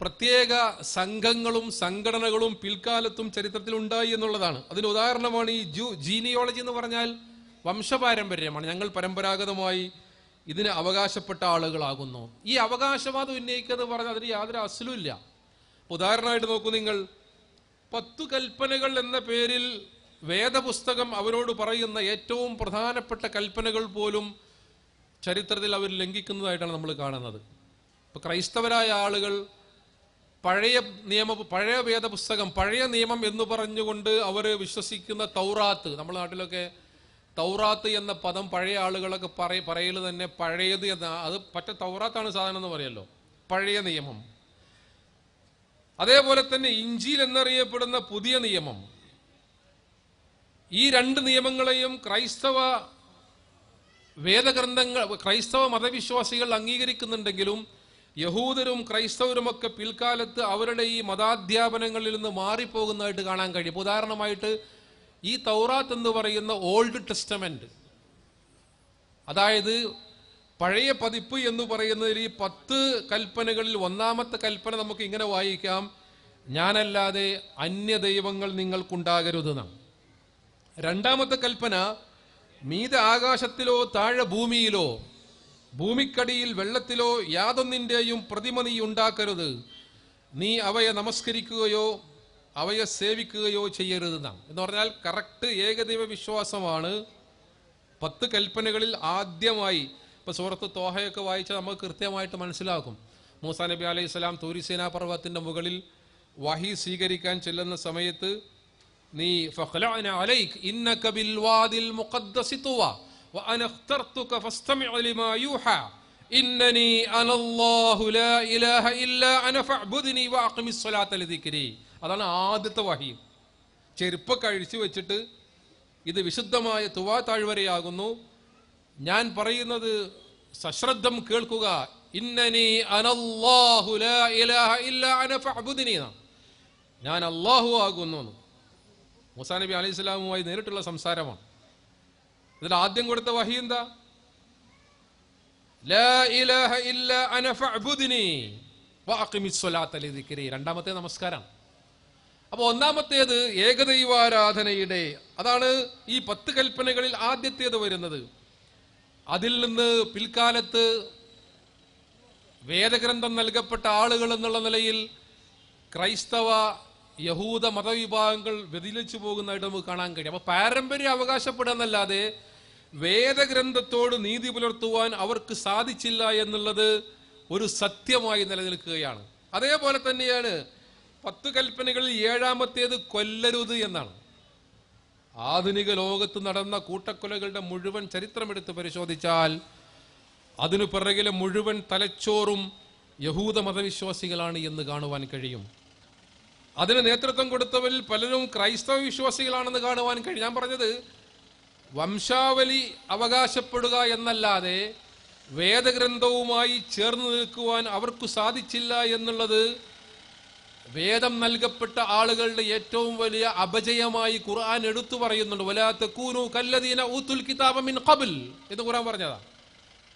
പ്രത്യേക സംഘങ്ങളും സംഘടനകളും പിൽക്കാലത്തും ചരിത്രത്തിൽ ഉണ്ടായി എന്നുള്ളതാണ്. അതിന് ഉദാഹരണമാണ് ഈ ജീനിയോളജി എന്ന് പറഞ്ഞാൽ വംശപാരമ്പര്യമാണ്. ഞങ്ങൾ പരമ്പരാഗതമായി ഇതിന് അവകാശപ്പെട്ട ആളുകളാകുന്നു. ഈ അവകാശവാദം ഉന്നയിക്കുന്നത് പറഞ്ഞാൽ അതിന് യാതൊരു അസ്ലുമില്ല. ഉദാഹരണമായിട്ട് നോക്കൂ, നിങ്ങൾ 10 കൽപ്പനകൾ എന്ന പേരിൽ വേദപുസ്തകം അവരോട് പറയുന്ന ഏറ്റവും പ്രധാനപ്പെട്ട കൽപ്പനകൾ പോലും ചരിത്രത്തിൽ അവർ ലംഘിക്കുന്നതായിട്ടാണ് നമ്മൾ കാണുന്നത്. ഇപ്പോൾ ക്രൈസ്തവരായ ആളുകൾ പഴയ വേദപുസ്തകം, പഴയ നിയമം എന്ന് പറഞ്ഞുകൊണ്ട് അവർ വിശ്വസിക്കുന്ന തൗറാത്ത്, നമ്മുടെ നാട്ടിലൊക്കെ തൗറാത്ത് എന്ന പദം പഴയ ആളുകളൊക്കെ പറയൽ തന്നെ പഴയത് എന്ന, അത് തൗറാത്താണ് സാധനം എന്ന് പറയല്ലോ, പഴയ നിയമം. അതേപോലെ തന്നെ ഇഞ്ചീൽ എന്നറിയപ്പെടുന്ന പുതിയ നിയമം. ഈ 2 നിയമങ്ങളെയും ക്രൈസ്തവ വേദഗ്രന്ഥങ്ങൾ, ക്രൈസ്തവ മതവിശ്വാസികൾ അംഗീകരിക്കുന്നുണ്ടെങ്കിലും യഹൂദരും ക്രൈസ്തവരുമൊക്കെ പിൽക്കാലത്ത് അവരുടെ ഈ മതാധ്യാപനങ്ങളിൽ നിന്ന് മാറിപ്പോകുന്നതായിട്ട് കാണാൻ കഴിയും. ഉദാഹരണമായിട്ട് ഈ തൗറാത്ത് എന്ന് പറയുന്ന ഓൾഡ് ടെസ്റ്റമെന്റ്, അതായത് പഴയ പതിപ്പ് എന്ന് പറയുന്നതിൽ ഈ 10 കൽപ്പനകളിൽ 1-ാമത്തെ കൽപ്പന നമുക്ക് ഇങ്ങനെ വായിക്കാം: ഞാനല്ലാതെ അന്യ ദൈവങ്ങൾ നിങ്ങൾക്കുണ്ടാകരുതെന്നാണ്. 2-ാമത്തെ കൽപ്പന: മീതെ ആകാശത്തിലോ താഴെ ഭൂമിയിലോ ഭൂമിക്കടിയിൽ വെള്ളത്തിലോ യാതൊന്നിൻ്റെയും പ്രതിമ നീ ഉണ്ടാക്കരുത്. നീ അവയെ നമസ്കരിക്കുകയോ അവയെ സേവിക്കുകയോ ചെയ്യരുതെന്നാണ്. എന്ന് പറഞ്ഞാൽ കറക്റ്റ് ഏകദൈവ വിശ്വാസമാണ് 10 കൽപ്പനകളിൽ ആദ്യമായി. ഇപ്പൊ സൂറത്ത് തോഹയൊക്കെ വായിച്ചാൽ നമുക്ക് കൃത്യമായിട്ട് മനസ്സിലാക്കും. മൂസാ നബി അലൈഹി സ്വലാം തൂരിസീനാ പർവ്വതത്തിന്റെ മുകളിൽ വഹി സ്വീകരിക്കാൻ ചെല്ലുന്ന സമയത്ത് നീ ഫഖ്ലഅന അലൈക ഇന്നക ബിൽ വാദിൽ മുഖദ്ദസി തുവ വഅന ഇഖ്തർതുക ഫസ്തമിഅ ലിമാ യൂഹാ ഇന്നനി അനല്ലാഹു ലാ ഇലാഹ ഇല്ലാ അന ഫഅ്ബുദ്നി വഅഖിമിസ് സ്വലാത്ത ലിദിക്രി. അതാണ് ആദ്യത്തെ വഹി. ചെരുപ്പൊക്കെ അഴിച്ചു വെച്ചിട്ട് ഇത് വിശുദ്ധമായ തുവാ താഴ്വരയാകുന്നു, ഞാൻ പറയുന്നത് സശ്രദ്ധം കേൾക്കുക, ഇന്നനി അനല്ലാഹു ലാ ഇലാഹ ഇല്ലാ അന ഫഅ്ബുദ്നി, ഞാൻ അല്ലാഹു ആകുന്നു. മൂസാ നബി അലൈഹി സ്വലാമുമായി നേരിട്ടുള്ള സംസാരമാണ്. ഇതിൽ ആദ്യം കൊടുത്ത വഹി എന്താ? ലാ ഇലാഹ ഇല്ലാ അന ഫഅ്ബുദ്നി വഅഖിമിസ് സ്വലാത്ത ലിദിക്രി. രണ്ടാമത്തെ നമസ്കാരം. അപ്പോൾ ഒന്നാമത്തേത് ഏകദൈവാരാധനയുടെ, അതാണ് ഈ 10 കൽപ്പനകളിൽ ആദ്യത്തേത് വരുന്നത്. അതിൽ നിന്ന് പിൽക്കാലത്ത് വേദഗ്രന്ഥം നൽകപ്പെട്ട ആളുകൾ എന്നുള്ള നിലയിൽ ക്രൈസ്തവ യഹൂദ മതവിഭാഗങ്ങൾ വ്യതിലിച്ചു പോകുന്നതായിട്ട് നമുക്ക് കാണാൻ കഴിയും. അപ്പോൾ പാരമ്പര്യം അവകാശപ്പെടുന്നല്ലാതെ വേദഗ്രന്ഥത്തോട് നീതി പുലർത്തുവാൻ അവർക്ക് സാധിച്ചില്ല എന്നുള്ളത് ഒരു സത്യമായി നിലനിൽക്കുകയാണ്. അതേപോലെ തന്നെയാണ് 10 കൽപ്പനകളിൽ 7ാമത്തേത് കൊല്ലരുത് എന്നാണ്. ആധുനിക ലോകത്ത് നടന്ന കൂട്ടക്കൊലകളുടെ മുഴുവൻ ചരിത്രമെടുത്ത് പരിശോധിച്ചാൽ അതിനു പിറകിലെ മുഴുവൻ തലച്ചോറും യഹൂദ മതവിശ്വാസികളാണ് എന്ന് കാണുവാൻ കഴിയും. അതിന് നേതൃത്വം കൊടുത്തവരിൽ പലരും ക്രൈസ്തവ വിശ്വാസികളാണെന്ന് കാണുവാൻ കഴിയും. ഞാൻ പറഞ്ഞത് വംശാവലി അവകാശപ്പെടുക എന്നല്ലാതെ വേദഗ്രന്ഥവുമായി ചേർന്ന് നിൽക്കുവാൻ അവർക്ക് സാധിച്ചില്ല എന്നുള്ളത് വേദം നൽകപ്പെട്ട ആളുകളുടെ ഏറ്റവും വലിയ അപജയമായി ഖുർആൻ എടുത്തു പറയുന്നുണ്ട്. വലാ തകൂനു കല്ലദീന ഊതുൽ കിതാബ മിൻ ഖബ്ൽ എന്ന് ഖുർആൻ പറഞ്ഞതാ.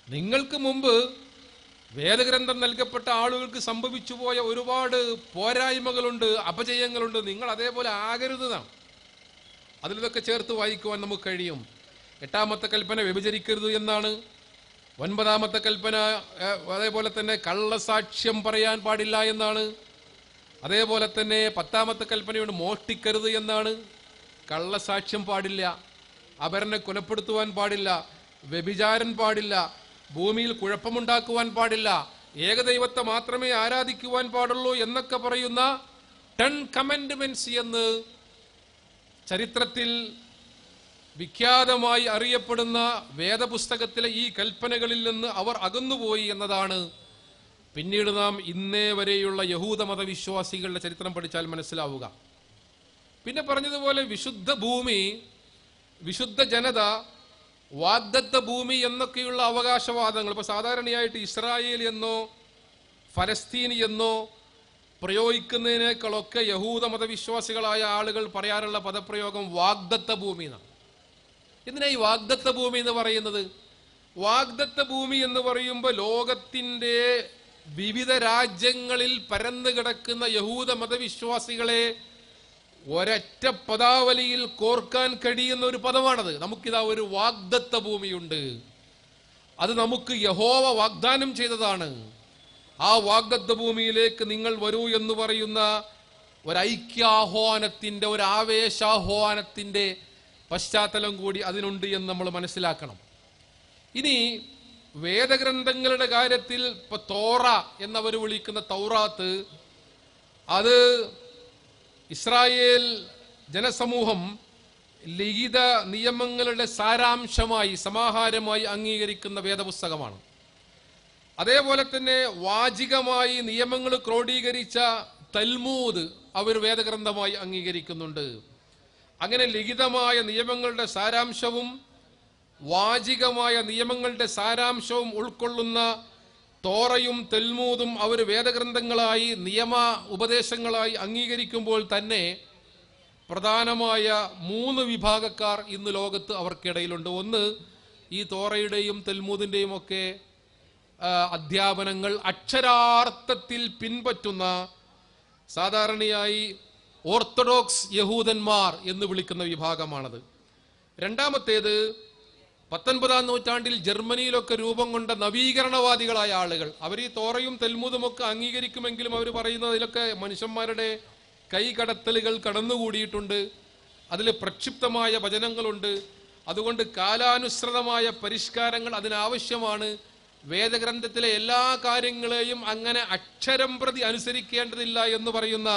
നിങ്ങൾക്ക് മുമ്പ് വേദഗ്രന്ഥം നൽകപ്പെട്ട ആളുകൾക്ക് സംഭവിച്ചു പോയ ഒരുപാട് പോരായ്മകളുണ്ട്, അപജയങ്ങളുണ്ട്, നിങ്ങൾ അതേപോലെ ആകരുതെന്നാണ്. അതിലൊക്കെ ചേർത്ത് വായിക്കുവാൻ നമുക്ക് കഴിയും. 8ാമത്തെ കൽപ്പന വ്യഭിചരിക്കരുത് എന്നാണ്. 9ാമത്തെ കൽപ്പന അതേപോലെ തന്നെ കള്ളസാക്ഷ്യം പറയാൻ പാടില്ല എന്നാണ്. അതേപോലെ തന്നെ 10ാമത്തെ കൽപ്പനയോട് മോഷ്ടിക്കരുത് എന്നാണ്. കള്ളസാക്ഷ്യം പാടില്ല, അപരനെ കൊലപ്പെടുത്തുവാൻ പാടില്ല, വ്യഭിചാരൻ പാടില്ല, ഭൂമിയിൽ കുഴപ്പമുണ്ടാക്കുവാൻ പാടില്ല, ഏകദൈവത്തെ മാത്രമേ ആരാധിക്കുവാൻ പാടുള്ളൂ എന്നൊക്കെ പറയുന്ന 10 കമാൻഡ്മെന്റ്സ് എന്ന് ചരിത്രത്തിൽ വിഖ്യാതമായി അറിയപ്പെടുന്ന വേദപുസ്തകത്തിലെ ഈ കൽപ്പനകളിൽ നിന്ന് അവർ അകന്നുപോയി എന്നതാണ് പിന്നീട് നാം ഇന്നേ വരെയുള്ള യഹൂദ മതവിശ്വാസികളുടെ ചരിത്രം പഠിച്ചാൽ മനസ്സിലാവുക. പിന്നെ പറഞ്ഞതുപോലെ വിശുദ്ധ ഭൂമി, വിശുദ്ധ ജനത, വാഗ്ദത്ത ഭൂമി എന്നൊക്കെയുള്ള അവകാശവാദങ്ങൾ ഇപ്പൊ സാധാരണയായിട്ട് ഇസ്രായേൽ എന്നോ ഫലസ്തീൻ എന്നോ പ്രയോഗിക്കുന്നതിനേക്കാളൊക്കെ യഹൂദ മതവിശ്വാസികളായ ആളുകൾ പറയാറുള്ള പദപ്രയോഗം വാഗ്ദത്ത ഭൂമി എന്നാണ്. എന്തിനാ ഈ വാഗ്ദത്ത ഭൂമി എന്ന് പറയുന്നത്? വാഗ്ദത്ത ഭൂമി എന്ന് പറയുമ്പോൾ ലോകത്തിന്റെ വിവിധ രാജ്യങ്ങളിൽ പരന്നു കിടക്കുന്ന യഹൂദ മതവിശ്വാസികളെ ഒരൊറ്റ പദാവലിയിൽ കോർക്കാൻ കഴിയുന്ന ഒരു പദമാണത്. നമുക്കിതാ ഒരു വാഗ്ദത്ത ഭൂമിയുണ്ട്, അത് നമുക്ക് യഹോവ വാഗ്ദാനം ചെയ്തതാണ്. ആ വാഗ്ദത്ത ഭൂമിയിലേക്ക് നിങ്ങൾ വരൂ എന്ന് പറയുന്ന ഒരൈക്യാഹ്വാനത്തിന്റെ, ഒരു ആവേശാഹ്വാനത്തിന്റെ പശ്ചാത്തലം കൂടി അതിനുണ്ട് എന്ന് നമ്മൾ മനസ്സിലാക്കണം. ഇനി വേദഗ്രന്ഥങ്ങളുടെ കാര്യത്തിൽ ഇപ്പൊ തോറ എന്നവർ വിളിക്കുന്ന തൗറാത്ത്, അത് ഇസ്രായേൽ ജനസമൂഹം ലിഖിത നിയമങ്ങളുടെ സാരാംശമായി, സമാഹാരമായി അംഗീകരിക്കുന്ന വേദപുസ്തകമാണ്. അതേപോലെ തന്നെ വാചികമായി നിയമങ്ങൾ ക്രോഡീകരിച്ച തൽമൂദ് അവർ വേദഗ്രന്ഥമായി അംഗീകരിക്കുന്നുണ്ട്. അങ്ങനെ ലിഖിതമായ നിയമങ്ങളുടെ സാരാംശവും വാചികമായ നിയമങ്ങളുടെ സാരാംശവും ഉൾക്കൊള്ളുന്ന തോറയും തെൽമൂദും അവർ വേദഗ്രന്ഥങ്ങളായി, നിയമ ഉപദേശങ്ങളായി അംഗീകരിക്കുമ്പോൾ തന്നെ പ്രധാനമായ 3 വിഭാഗക്കാർ ഇന്ന് ലോകത്ത് അവർക്കിടയിലുണ്ട്. ഒന്ന്, ഈ തോറയുടെയും തെൽമൂദിന്റെയും ഒക്കെ അധ്യാപനങ്ങൾ അക്ഷരാർത്ഥത്തിൽ പിൻപറ്റുന്ന സാധാരണയായി ഓർത്തഡോക്സ് യഹൂദന്മാർ എന്ന് വിളിക്കുന്ന വിഭാഗമാണത്. രണ്ടാമത്തേത് 19-ാം നൂറ്റാണ്ടിൽ ജർമ്മനിയിലൊക്കെ രൂപം കൊണ്ട നവീകരണവാദികളായ ആളുകൾ, അവർ ഈ തോറയും തെൽമുദും ഒക്കെ അംഗീകരിക്കുമെങ്കിലും അവർ പറയുന്നത് അതിലൊക്കെ മനുഷ്യന്മാരുടെ കൈകടത്തലുകൾ കടന്നുകൂടിയിട്ടുണ്ട്, അതിൽ പ്രക്ഷിപ്തമായ വചനങ്ങളുണ്ട്, അതുകൊണ്ട് കാലാനുസൃതമായ പരിഷ്കാരങ്ങൾ അതിനാവശ്യമാണ്, വേദഗ്രന്ഥത്തിലെ എല്ലാ കാര്യങ്ങളെയും അങ്ങനെ അക്ഷരം പ്രതി അനുസരിക്കേണ്ടതില്ല എന്ന് പറയുന്ന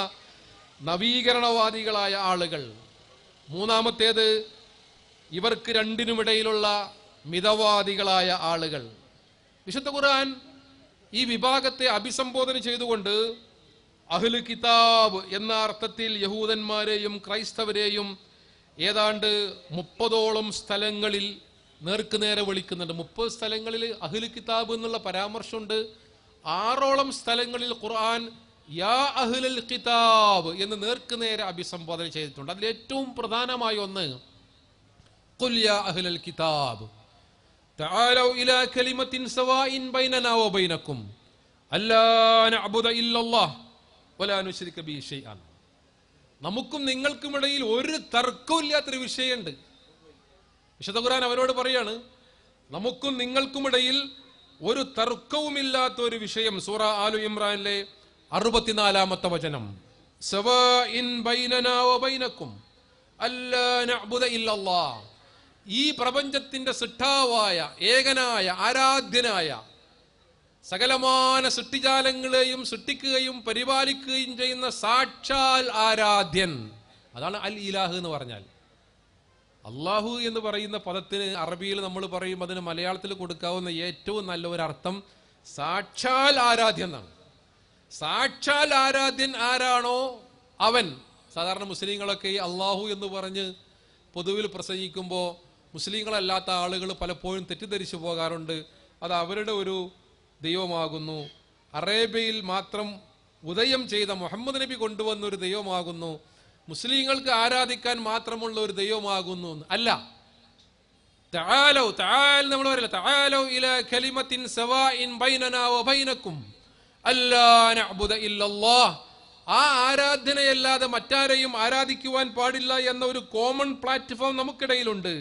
നവീകരണവാദികളായ ആളുകൾ. മൂന്നാമത്തേത് ഇവർക്ക് രണ്ടിനുമിടയിലുള്ള മിതവാദികളായ ആളുകൾ. വിശുദ്ധ ഖുർആൻ ഈ വിഭാഗത്തെ അഭിസംബോധന ചെയ്തുകൊണ്ട് അഹ്ലു കിതാബ് എന്ന അർത്ഥത്തിൽ യഹൂദന്മാരെയും ക്രൈസ്തവരെയും ഏതാണ്ട് 30ഓളം സ്ഥലങ്ങളിൽ നേർക്കുനേരെ വിളിക്കുന്നുണ്ട്. 30 സ്ഥലങ്ങളിൽ അഹ്ലു കിതാബ് എന്നുള്ള പരാമർശമുണ്ട്. 6ഓളം സ്ഥലങ്ങളിൽ ഖുർആൻ യാ അഹ്ലൽ കിതാബ് എന്ന് നേർക്കുനേരെ അഭിസംബോധന ചെയ്തിട്ടുണ്ട്. അതിൽ ഏറ്റവും പ്രധാനമായ ഒന്ന് ഖുൽ യാ അഹ്ലൽ കിതാബ് തആലൗ ഇലാ കലിമത്തിൻ സവാഇൻ ബൈനനാ വബൈനകും അല്ലാ നഅ്ബുദ ഇല്ലല്ലാഹ് വലാ നുശ്രിക ബിഹി ഷൈഅൻ. നമുക്കും നിങ്ങൾക്കുമിടയിൽ ഒരു തർക്കമില്ലാത്തൊരു വിഷയമുണ്ട്. വിശുദ്ധ ഖുർആൻ അവരോട് പറയാണ്, നമുക്കും നിങ്ങൾക്കുമിടയിൽ ഒരു തർക്കവുമില്ലാത്ത ഒരു വിഷയം. സൂറ ആലു ഇമ്രാനിലെ 64-ാമത്തെ വചനം, സവാഇൻ ബൈനനാ വബൈനകും അല്ലാ നഅ്ബുദ ഇല്ലല്ലാഹ്. ഈ പ്രപഞ്ചത്തിന്റെ സൃഷ്ടാവായ, ഏകനായ, ആരാധ്യനായ, സകലമാന സൃഷ്ടിജാലങ്ങളെയും സൃഷ്ടിക്കുകയും പരിപാലിക്കുകയും ചെയ്യുന്ന സാക്ഷാൽ ആരാധ്യൻ, അതാണ് അൽ ഇലാഹ് എന്ന് പറഞ്ഞാൽ. അള്ളാഹു എന്ന് പറയുന്ന പദത്തിന് അറബിയിൽ നമ്മൾ പറയും, അതിന് മലയാളത്തിൽ കൊടുക്കാവുന്ന ഏറ്റവും നല്ല ഒരു അർത്ഥം സാക്ഷാൽ ആരാധ്യൻ എന്നാണ്. സാക്ഷാൽ ആരാധ്യൻ ആരാണോ അവൻ. സാധാരണ മുസ്ലിങ്ങളൊക്കെ ഈ അള്ളാഹു എന്ന് പറഞ്ഞ് പൊതുവിൽ പ്രസംഗിക്കുമ്പോൾ മുസ്ലിങ്ങളല്ലാത്ത ആളുകൾ പലപ്പോഴും തെറ്റിദ്ധരിച്ചു പോകാറുണ്ട്, അത് അവരുടെ ഒരു ദൈവമാകുന്നു, അറേബ്യയിൽ മാത്രം ഉദയം ചെയ്ത മുഹമ്മദ് നബി കൊണ്ടുവന്ന ഒരു ദൈവമാകുന്നു, മുസ്ലിങ്ങൾക്ക് ആരാധിക്കാൻ മാത്രമുള്ള ഒരു ദൈവമാകുന്നു. അല്ല, തആലൗ, തആൽ നമ്മൾ പറയില്ല, തആലൗ ഇലാ കലിമത്തിൻ സവാഇൻ ബൈനനാ വബൈനകും അല്ലാ നഅ്ബുദ ഇല്ലല്ലാഹ്. ആ ആരാധനയല്ലാതെ മറ്റാരെയും ആരാധിക്കുവാൻ പാടില്ല എന്ന ഒരു കോമൺ പ്ലാറ്റ്ഫോം നമുക്കിടയിലുണ്ട്.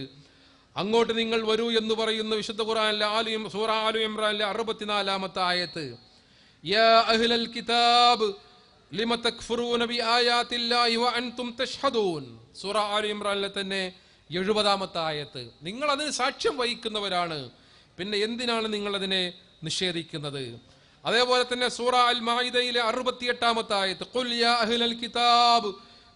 അങ്ങോട്ട് നിങ്ങൾ വരൂ എന്ന് പറയുന്ന വിശുദ്ധ ഖുർആനിലെ സൂറ ആലു ഇമ്രാനിലെ 64-ാമത്തെ ആയത്ത്, യാ അഹ്ലൽ കിതാബ് ലിമ തക്ഫുറൂന ബിആയാതില്ലാഹി വഅൻതും തശ്ഹദൂൻ. സൂറ ആലു ഇമ്രാനിലെ തന്നെ 70-ാമത്തെ ആയത്ത്, നിങ്ങൾ അതിന് സാക്ഷ്യം വഹിക്കുന്നവരാണ്, പിന്നെ എന്തിനാണ് നിങ്ങൾ അതിനെ നിഷേധിക്കുന്നത്? അതേപോലെ തന്നെ സൂറ അൽ മാഇദയിലെ 68-ാമത്തെ ആയത്ത്, ഖുൽ യാ അഹ്ലൽ കിതാബ്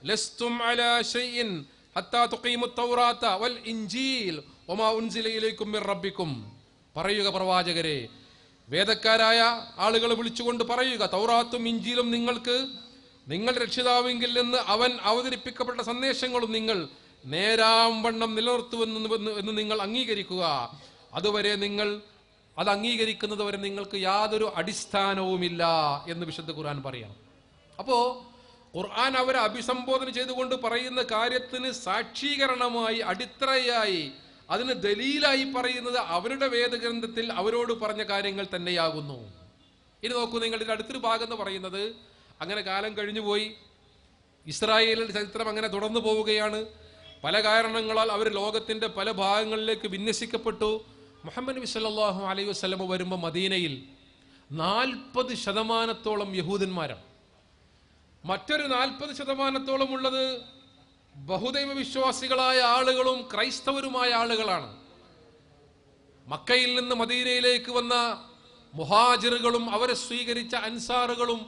ലസ്തും അലാ ഷൈഇൻ ഹത്താ തുഖീമുത് തൗറാത്ത വൽ ഇൻജീൽ വമാ ഉൻസില ഇലൈക്കും മിർ റബ്ബിക്കും. പറയുക പ്രവാചകരെ, വേദക്കാരായ ആളുകളെ വിളിച്ചുകൊണ്ട് പറയുക, തൗറാത്തും ഇൻജീലും നിങ്ങൾക്ക് നിങ്ങൾ രക്ഷിതാവെങ്കിൽ നിന്ന് അവൻ അവതരിപ്പിക്കപ്പെട്ട സന്ദേശങ്ങളും നിങ്ങൾ നേരാംവണ്ണം നിലനിർത്തുമെന്ന് നിങ്ങൾ അംഗീകരിക്കുക. അതുവരെ നിങ്ങൾ അത് അംഗീകരിക്കുന്നത് വരെ നിങ്ങൾക്ക് യാതൊരു അടിസ്ഥാനവുമില്ല എന്ന് വിശുദ്ധ ഖുർആൻ പറയണം. അപ്പോ ഖുർആൻ അവരെ അഭിസംബോധന ചെയ്തുകൊണ്ട് പറയുന്ന കാര്യത്തിന് സാക്ഷീകരണമായി, അടിത്തറയായി, അതിന് ദലീലായി പറയുന്നത് അവരുടെ വേദഗ്രന്ഥത്തിൽ അവരോട് പറഞ്ഞ കാര്യങ്ങൾ തന്നെയാകുന്നു. ഇനി നോക്കൂ നിങ്ങൾ, ഇതിന്റെ അടുത്തൊരു ഭാഗം എന്ന് പറയുന്നത്, അങ്ങനെ കാലം കഴിഞ്ഞുപോയി, ഇസ്രായേലിന്റെ ചരിത്രം അങ്ങനെ തുടർന്നു പോവുകയാണ്. പല കാരണങ്ങളാൽ അവർ ലോകത്തിന്റെ പല ഭാഗങ്ങളിലേക്ക് വിന്യസിക്കപ്പെട്ടു. മുഹമ്മദ് നബി സല്ലല്ലാഹു അലൈഹി വസല്ലം വരുമ്പോൾ മദീനയിൽ 40% യഹൂദന്മാരാണ്. മറ്റൊരു 40% ഉള്ളത് ബഹുദൈവ വിശ്വാസികളായ ആളുകളും ക്രൈസ്തവരുമായ ആളുകളാണ്. മക്കയിൽ നിന്ന് മദീനയിലേക്ക് വന്ന മുഹാജിറുകളും അവരെ സ്വീകരിച്ച അൻസാറുകളും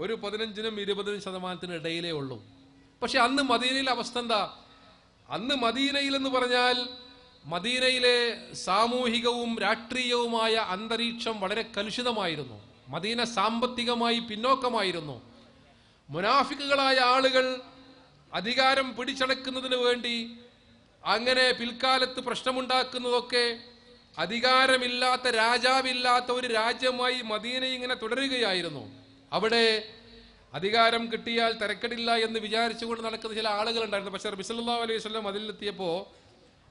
ഒരു 15-20% ഇടയിലേ ഉള്ളൂ. പക്ഷെ അന്ന് മദീനയിലെ അവസ്ഥ എന്താ? അന്ന് മദീനയിൽ എന്ന് പറഞ്ഞാൽ മദീനയിലെ സാമൂഹികവും രാഷ്ട്രീയവുമായ അന്തരീക്ഷം വളരെ കലുഷിതമായിരുന്നു. മദീന സാമ്പത്തികമായി പിന്നോക്കമായിരുന്നു. മുനാഫിക്കുകളായ ആളുകൾ അധികാരം പിടിച്ചടക്കുന്നതിന് വേണ്ടി അങ്ങനെ പിൽക്കാലത്ത് പ്രശ്നമുണ്ടാക്കുന്നതൊക്കെ അധികാരമില്ലാത്ത, രാജാവില്ലാത്ത ഒരു രാജ്യമായി മദീന ഇങ്ങനെ തുടരുകയായിരുന്നു. അവിടെ അധികാരം കിട്ടിയാൽ തിരക്കടില്ല എന്ന് വിചാരിച്ചുകൊണ്ട് നടക്കുന്ന ചില ആളുകളുണ്ടായിരുന്നു. പക്ഷേ നബി സല്ലല്ലാഹു അലൈഹി വസല്ലം അതിലെത്തിയപ്പോൾ